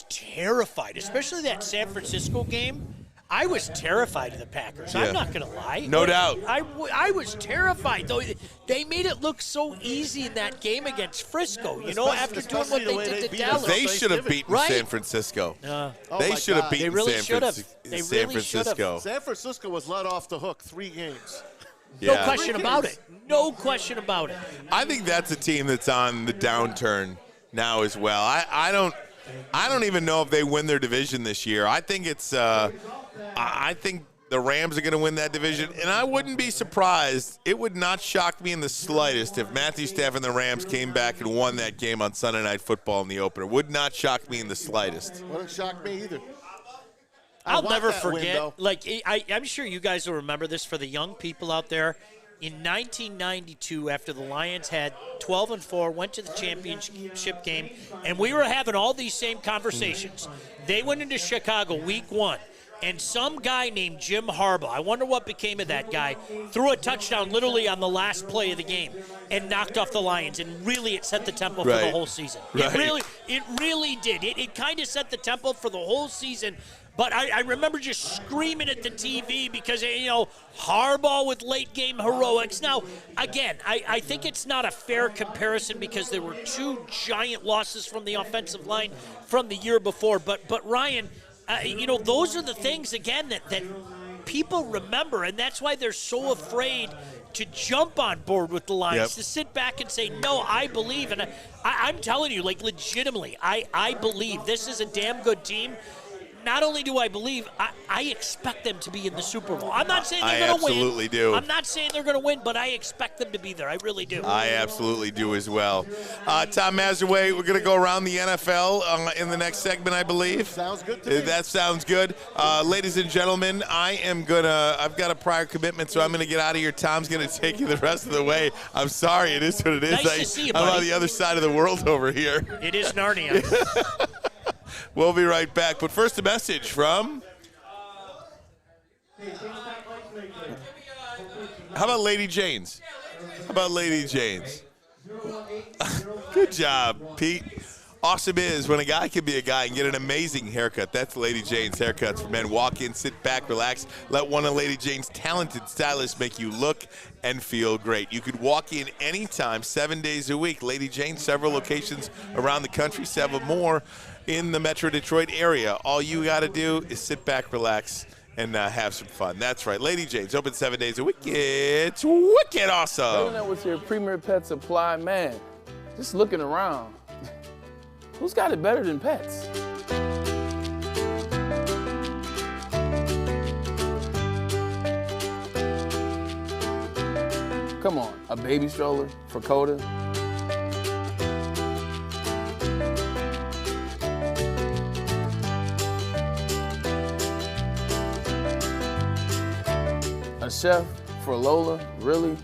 terrified, especially that San Francisco game. I was terrified of the Packers. I'm not going to lie. No doubt. I was terrified, though. They made it look so easy in that game against Frisco, after doing what they did to Dallas. They should have beaten San Francisco. They should have beaten San Francisco. San Francisco was let off the hook 3 games. No question about it. No question about it. I think that's a team that's on the downturn now as well. I don't even know if they win their division this year. I think it's I think the Rams are going to win that division, and I wouldn't be surprised. It would not shock me in the slightest if Matthew Stafford and the Rams came back and won that game on Sunday Night Football in the opener. Would not shock me in the slightest. Wouldn't shock me either. I'll never forget. I'm sure you guys will remember this for the young people out there. In 1992, after the Lions had 12-4, went to the championship game, and we were having all these same conversations. They went into Chicago week 1, and some guy named Jim Harbaugh, I wonder what became of that guy, threw a touchdown literally on the last play of the game and knocked off the Lions, and really it set the tempo for the whole season. It really did. It kind of set the tempo for the whole season. But I remember just screaming at the TV because, Harbaugh with late-game heroics. Now, again, I think it's not a fair comparison because there were 2 giant losses from the offensive line from the year before. But Ryan, those are the things, again, that people remember, and that's why they're so afraid to jump on board with the Lions, to sit back and say, no, I believe. And I'm telling you, legitimately, I believe this is a damn good team. Not only do I believe, I expect them to be in the Super Bowl. I'm not saying they're going to win. I absolutely do. I'm not saying they're going to win, but I expect them to be there. I really do. I absolutely do as well. Tom Mazurway, we're going to go around the NFL in the next segment, I believe. Sounds good to me. That sounds good. Ladies and gentlemen, I've got a prior commitment, so I'm going to get out of here. Tom's going to take you the rest of the way. I'm sorry. It is what it is. Nice to see you, I'm buddy. on the other side of the world over here. It is Narnia. We'll be right back. But first, a message from... How about Lady Jane's? Good job, Pete. Awesome is when a guy can be a guy and get an amazing haircut. That's Lady Jane's Haircuts for Men. Walk in, sit back, relax. Let one of Lady Jane's talented stylists make you look and feel great. You could walk in anytime, 7 days a week. Lady Jane, several locations around the country, several more in the Metro Detroit area. All you got to do is sit back, relax, and have some fun. That's right. Lady Jane's open 7 days a week. It's wicked awesome. That was your Premier Pet Supply, man. Just looking around. Who's got it better than pets? Come on, a baby stroller for Coda. A chef for Lola, really?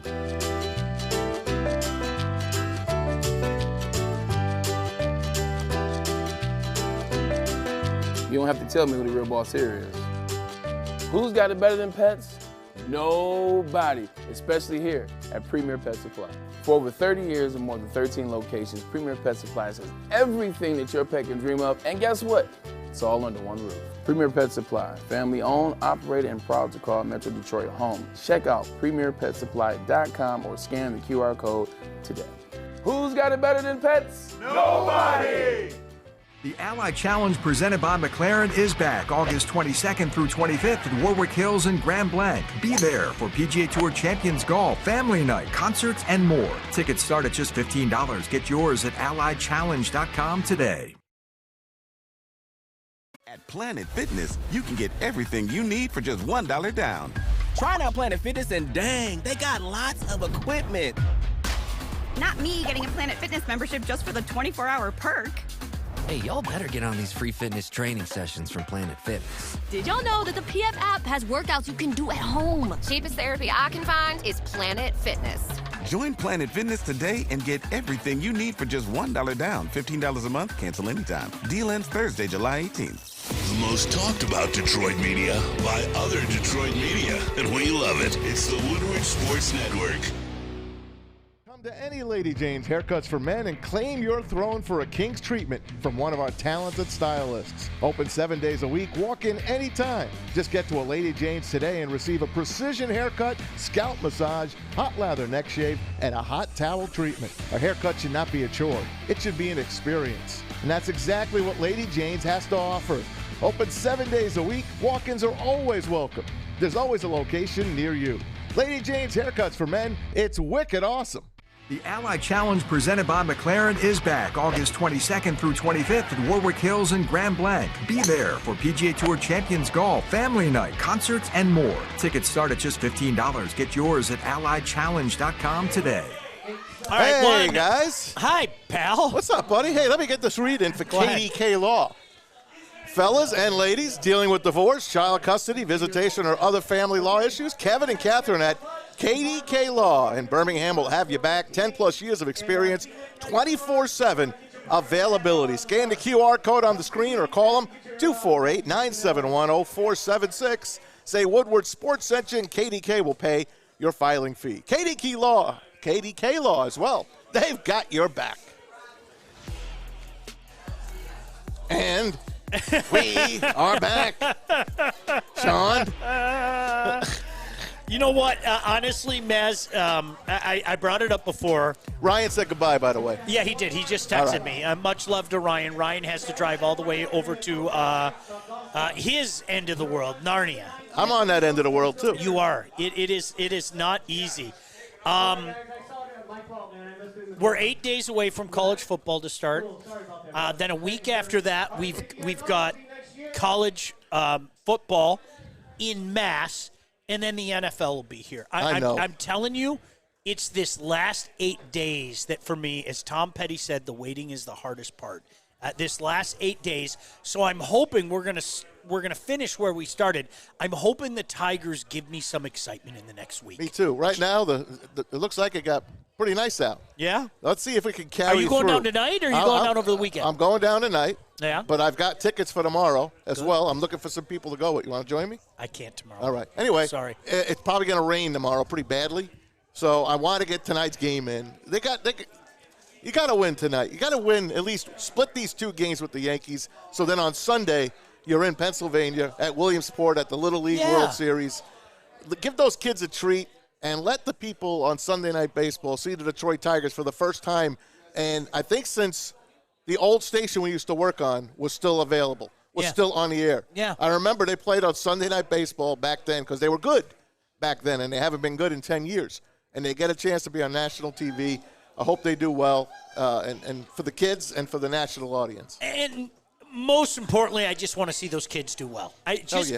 You don't have to tell me who the real boss here is. Who's got it better than pets? Nobody, especially here at Premier Pet Supply. For over 30 years and more than 13 locations, Premier Pet Supply has everything that your pet can dream of, and guess what? It's all under one roof. Premier Pet Supply, family owned, operated, and proud to call Metro Detroit home. Check out premierpetsupply.com or scan the QR code today. Who's got it better than pets? Nobody! The Ally Challenge presented by McLaren is back August 22nd through 25th at Warwick Hills and Grand Blanc. Be there for PGA Tour Champions Golf, Family Night, concerts, and more. Tickets start at just $15. Get yours at allychallenge.com today. At Planet Fitness, you can get everything you need for just $1 down. Try out Planet Fitness and dang, they got lots of equipment. Not me getting a Planet Fitness membership just for the 24-hour perk. Hey, y'all better get on these free fitness training sessions from Planet Fitness. Did y'all know that the PF app has workouts you can do at home? Cheapest therapy I can find is Planet Fitness. Join Planet Fitness today and get everything you need for just $1 down. $15 a month, cancel anytime. Deal ends Thursday, July 18th. The most talked about Detroit media by other Detroit media. And we love it. It's the Woodward Sports Network. Come to any Lady Jane's Haircuts for Men and claim your throne for a king's treatment from one of our talented stylists. Open 7 days a week. Walk in anytime. Just get to a Lady Jane's today and receive a precision haircut, scalp massage, hot lather neck shave, and a hot towel treatment. A haircut should not be a chore. It should be an experience. And that's exactly what Lady Jane's has to offer. Open 7 days a week. Walk-ins are always welcome. There's always a location near you. Lady Jane's Haircuts for Men. It's wicked awesome. The Ally Challenge presented by McLaren is back August 22nd through 25th at Warwick Hills and Grand Blanc. Be there for PGA Tour Champions Golf, Family Night, concerts, and more. Tickets start at just $15. Get yours at allychallenge.com today. All right, hey, guys. Hi, pal. What's up, buddy? Hey, let me get this read in for KDK Law. Fellas and ladies dealing with divorce, child custody, visitation, or other family law issues, Kevin and Catherine at KDK Law in Birmingham will have you back. 10-plus years of experience, 24/7 availability. Scan the QR code on the screen or call them 248-971-0476. Say Woodward Sports sent you, and KDK will pay your filing fee. KDK Law as well. They've got your back. And We are back. Sean? You know what? Honestly, Maz, I brought it up before. Ryan said goodbye, by the way. Yeah, he did. He just texted me. Much love to Ryan. Ryan has to drive all the way over to his end of the world, Narnia. I'm on that end of the world, too. You are. It is not easy. We're 8 days away from college football to start. Then a week after that, we've got college football in mass, and then the NFL will be here. I know. I'm telling you, it's this last 8 days that, for me, as Tom Petty said, the waiting is the hardest part. This last 8 days. So I'm hoping we're gonna finish where we started. I'm hoping the Tigers give me some excitement in the next week. Me too. Right now, it looks like it got pretty nice out. Yeah? Let's see if we can carry Are you going through. down tonight, or are you going down over the weekend? I'm going down tonight. Yeah. But I've got tickets for tomorrow as well. I'm looking for some people to go with. You want to join me? I can't tomorrow. All right. Anyway, Sorry. It's probably going to rain tomorrow pretty badly. So I want to get tonight's game in. You got to win tonight. You got to win, at least split these 2 games with the Yankees. So then on Sunday, you're in Pennsylvania at Williamsport at the Little League World Series. Give those kids a treat and let the people on Sunday Night Baseball see the Detroit Tigers for the first time. And I think since the old station we used to work on was still available, was still on the air. Yeah. I remember they played on Sunday Night Baseball back then because they were good back then, and they haven't been good in 10 years. And they get a chance to be on national TV. I hope they do well, and for the kids and for the national audience. And most importantly, I just want to see those kids do well.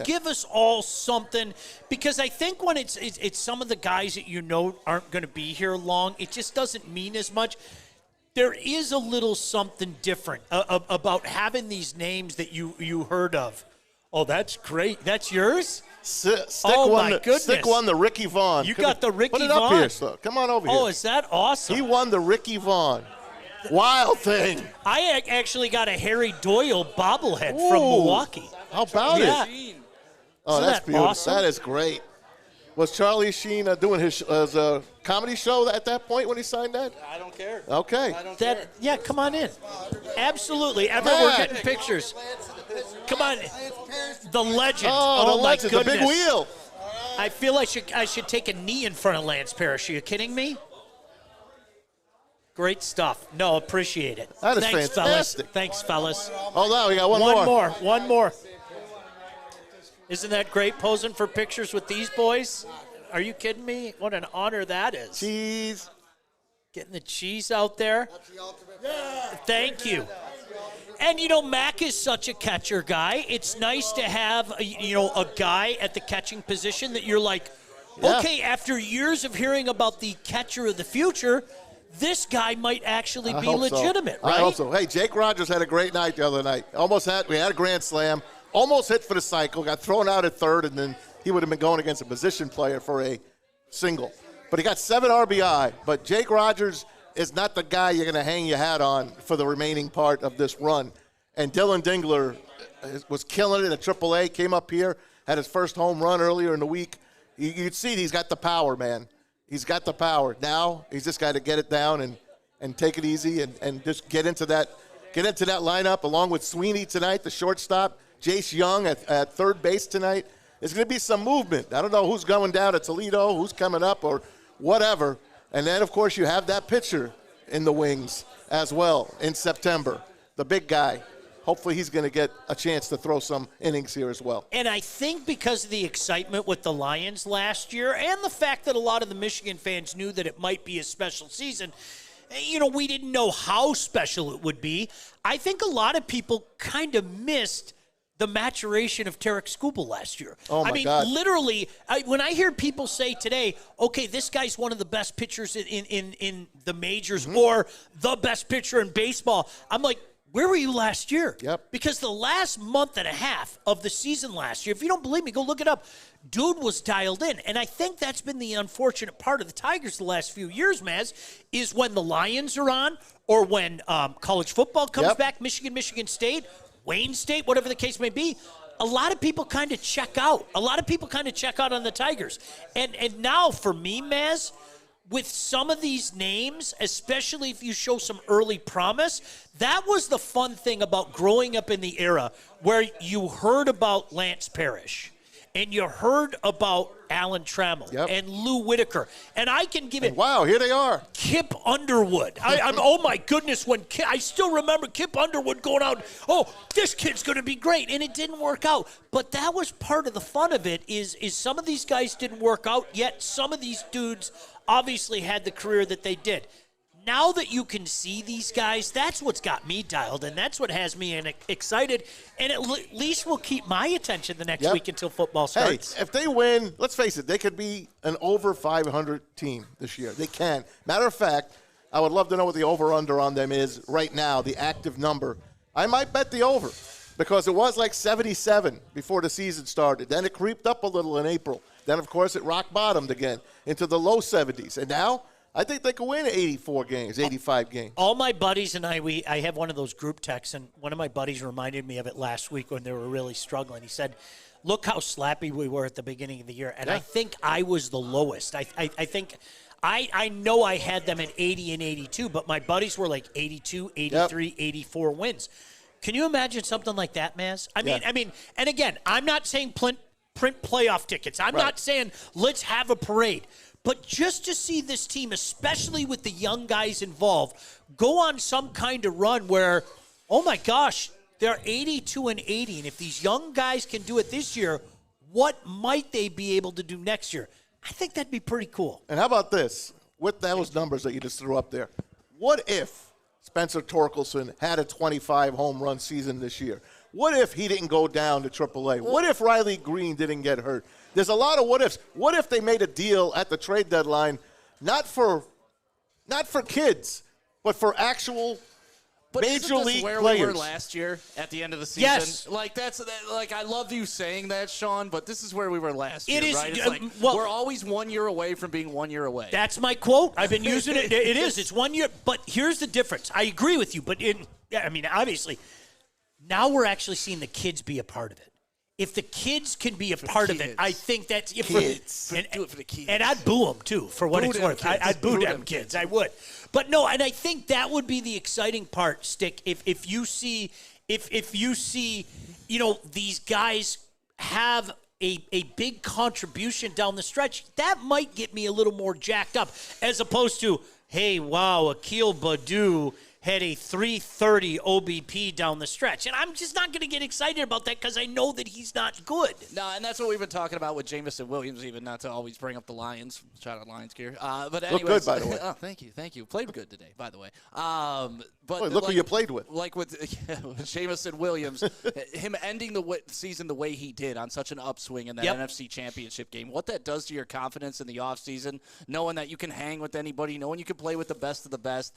Give us all something, because I think when it's some of the guys that you know aren't going to be here long, it just doesn't mean as much. There is a little something different about having these names that you heard of. Oh, that's great. That's yours? Stick won the Ricky Vaughn. You got the Ricky Put it Vaughn? up here, so come on over here. Oh, is that awesome? He won the Ricky Vaughn. Wild thing. I actually got a Harry Doyle bobblehead from Milwaukee. How about it? Oh, Isn't that's that beautiful. awesome? That is great. Was Charlie Sheen doing his comedy show at that point when he signed that? I don't care. Okay. Yeah, come on in. Absolutely. Everett, we're getting pictures. Come on. The legend. Oh, the my legend, goodness. the big wheel. I feel I should take a knee in front of Lance Parrish. Are you kidding me? Great stuff. No, appreciate it. That is Thanks, fantastic. Fellas. Thanks, fellas. Hold on, we got one more. Isn't that great, posing for pictures with these boys? Are you kidding me? What an honor that is. Cheese. Getting the cheese out there. Thank you. And, Mac is such a catcher guy. It's nice to have, a guy at the catching position that you're like, okay, after years of hearing about the catcher of the future, this guy might actually be legitimate, right? I hope so. Hey, Jake Rogers had a great night the other night. We had a grand slam. Almost hit for the cycle, got thrown out at third, and then he would have been going against a position player for a single. But he got 7 RBI. But Jake Rogers is not the guy you're going to hang your hat on for the remaining part of this run. And Dylan Dingler was killing it in AAA, came up here, had his first home run earlier in the week. You'd see he's got the power, man. He's got the power. Now he's just got to get it down and take it easy and just get into that lineup along with Sweeney tonight, the shortstop. Jace Young at third base tonight. There's going to be some movement. I don't know who's going down to Toledo, who's coming up, or whatever. And then, of course, you have that pitcher in the wings as well in September, the big guy. Hopefully he's going to get a chance to throw some innings here as well. And I think because of the excitement with the Lions last year and the fact that a lot of the Michigan fans knew that it might be a special season, we didn't know how special it would be. I think a lot of people kind of missed the maturation of Tarek Skubal last year. Oh, my God. Literally, when I hear people say today, okay, this guy's one of the best pitchers in the majors or the best pitcher in baseball, I'm like, where were you last year? Yep. Because the last month and a half of the season last year, if you don't believe me, go look it up. Dude was dialed in. And I think that's been the unfortunate part of the Tigers the last few years, Maz, is when the Lions are on or when college football comes back, Michigan State, Wayne State, whatever the case may be, a lot of people kind of check out. A lot of people kind of check out on the Tigers. And now for me, Maz, with some of these names, especially if you show some early promise, that was the fun thing about growing up in the era where you heard about Lance Parrish and you heard about Alan Trammell and Lou Whitaker. And I can give it. Wow, here they are. Kip Underwood. I'm oh, my goodness, when I still remember Kip Underwood going out, oh, this kid's going to be great. And it didn't work out. But that was part of the fun of it is some of these guys didn't work out, yet some of these dudes obviously had the career that they did. Now that you can see these guys, that's what's got me dialed, and that's what has me excited, and at least will keep my attention the next week until football starts. Hey, if they win, let's face it, they could be an over 500 team this year. They can. Matter of fact, I would love to know what the over-under on them is right now, the active number. I might bet the over because it was like 77 before the season started. Then it creeped up a little in April. Then, of course, it rock bottomed again into the low 70s. And now I think they could win 84 games, 85 games. All my buddies and I have one of those group texts, and one of my buddies reminded me of it last week when they were really struggling. He said, look how slappy we were at the beginning of the year. And I think I was the lowest. I think I know I had them at 80 and 82, but my buddies were like 82, 83, 84 wins. Can you imagine something like that, Maz? I mean, and again, I'm not saying print playoff tickets. I'm not saying let's have a parade. But just to see this team, especially with the young guys involved, go on some kind of run where, oh my gosh, they're 82 and 80. And if these young guys can do it this year, what might they be able to do next year? I think that'd be pretty cool. And how about this? With those numbers that you just threw up there, what if Spencer Torkelson had a 25 home run season this year? What if he didn't go down to AAA? What if Riley Green didn't get hurt? There's a lot of what ifs. What if they made a deal at the trade deadline, not for kids, but for actual major league where players? We were last year at the end of the season. Yes. Like I love you saying that, Sean, but this is where we were last year, right? It's like we're always 1 year away from being 1 year away. That's my quote. I've been using it. It is. It's 1 year. But here's the difference. I agree with you, but obviously, now we're actually seeing the kids be a part of it. If the kids can be a part of it, I think that's do it for the kids. And I'd boo them too, for what it's worth. I'd boo them kids. I would. But no, and I think that would be the exciting part, Stick. If you see, these guys have a big contribution down the stretch, that might get me a little more jacked up, as opposed to, hey, wow, Akil Baddoo had a 330 OBP down the stretch. And I'm just not going to get excited about that because I know that he's not good. No, and that's what we've been talking about with Jamison Williams, even not to always bring up the Lions. Shout out Lions gear. But anyways, look good, by the way. Oh, thank you. Played good today, by the way. But look who you played with. Like with Jamison Williams, him ending the season the way he did on such an upswing in that NFC Championship game, what that does to your confidence in the offseason, knowing that you can hang with anybody, knowing you can play with the best of the best.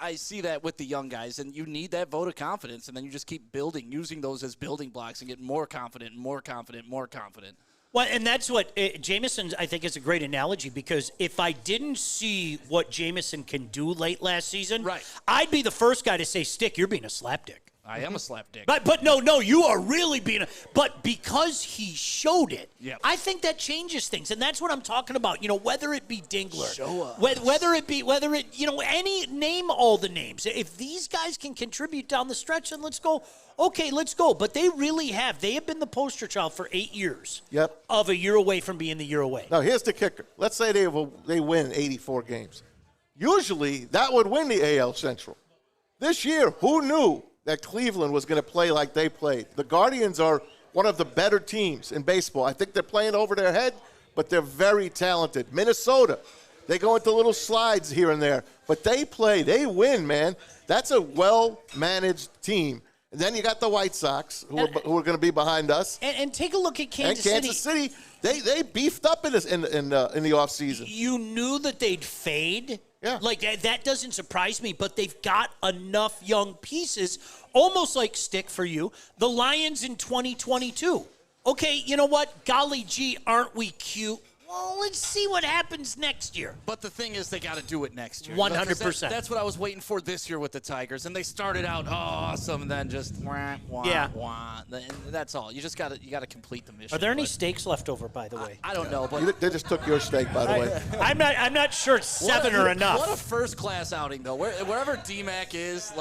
I see that with the young guys, and you need that vote of confidence, and then you just keep building, using those as building blocks and get more confident, more confident, more confident. Well, and that's what Jamison, I think, is a great analogy, because if I didn't see what Jamison can do late last season, I'd be the first guy to say, Stick, you're being a slapdick. I am a slapdick. But no, you are really being a – but because he showed it, I think that changes things. And that's what I'm talking about. Whether it be Dingler. Show us. Whether it name all the names. If these guys can contribute down the stretch, then let's go. Okay, let's go. But they really have. They have been the poster child for 8 years of a year away from being the year away. Now, here's the kicker. Let's say they win 84 games. Usually, that would win the AL Central. This year, who knew that Cleveland was going to play like they played? The Guardians are one of the better teams in baseball. I think they're playing over their head, but they're very talented. Minnesota, they go into little slides here and there, but they win, man. That's a well-managed team. And then you got the White Sox, who are going to be behind us. And take a look at Kansas City. And Kansas City, they beefed up in the offseason. You knew that they'd fade. Yeah. Like, that doesn't surprise me, but they've got enough young pieces, almost like Stick for you, the Lions in 2022. Okay, you know what? Golly gee, aren't we cute? Well, let's see what happens next year. But the thing is, they got to do it next year. 100%. That's what I was waiting for this year with the Tigers, and they started out awesome, and then just wah, Yeah. wah. And that's all. You just got to complete the mission. Are there any steaks left over, by the way? I don't know, but They just took your steak, by the way. I'm not sure 7 are enough. What a first-class outing, though. Wherever D-Mac is,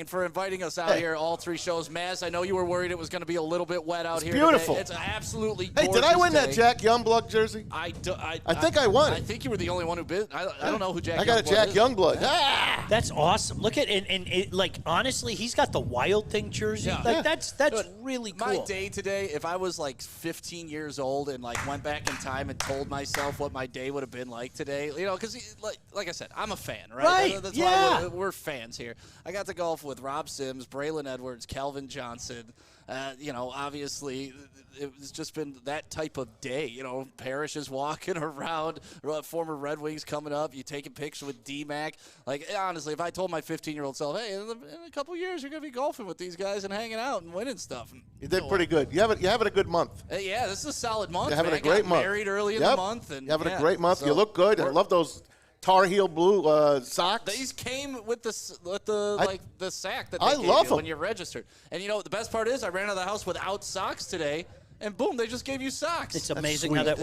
for inviting us out here, all 3 shows. Maz, I know you were worried it was going to be a little bit wet out here beautiful. today. It's absolutely Hey, gorgeous did I win day. that Jack Youngblood jersey? I think I won. I think you were the only one who bid. I don't know who Jack Youngblood I got a Jack is. Youngblood. Yeah. That's awesome. Look at and honestly, he's got the Wild Thing jersey. Yeah. That's really cool. My day today, if I was 15 years old and went back in time and told myself what my day would have been like today, because like I said, I'm a fan, right? Right, That's yeah. why we're fans here. I got to golf with Rob Sims, Braylon Edwards, Calvin Johnson. Obviously, it's just been that type of day. Parrish is walking around, former Red Wings coming up. You taking pictures with D-Mac. Honestly, if I told my 15-year-old self, hey, in a couple years, you're going to be golfing with these guys and hanging out and winning stuff. You did pretty good. You're having a good month. Yeah, this is a solid month. You're having man. a great I got month. Married early in the month. And you're having a great month. You look good. I love those Tar Heel blue socks. These came with the sack that I they gave love you them. when you're registered. And the best part is I ran out of the house without socks today, and boom, they just gave you socks. It's amazing how that works.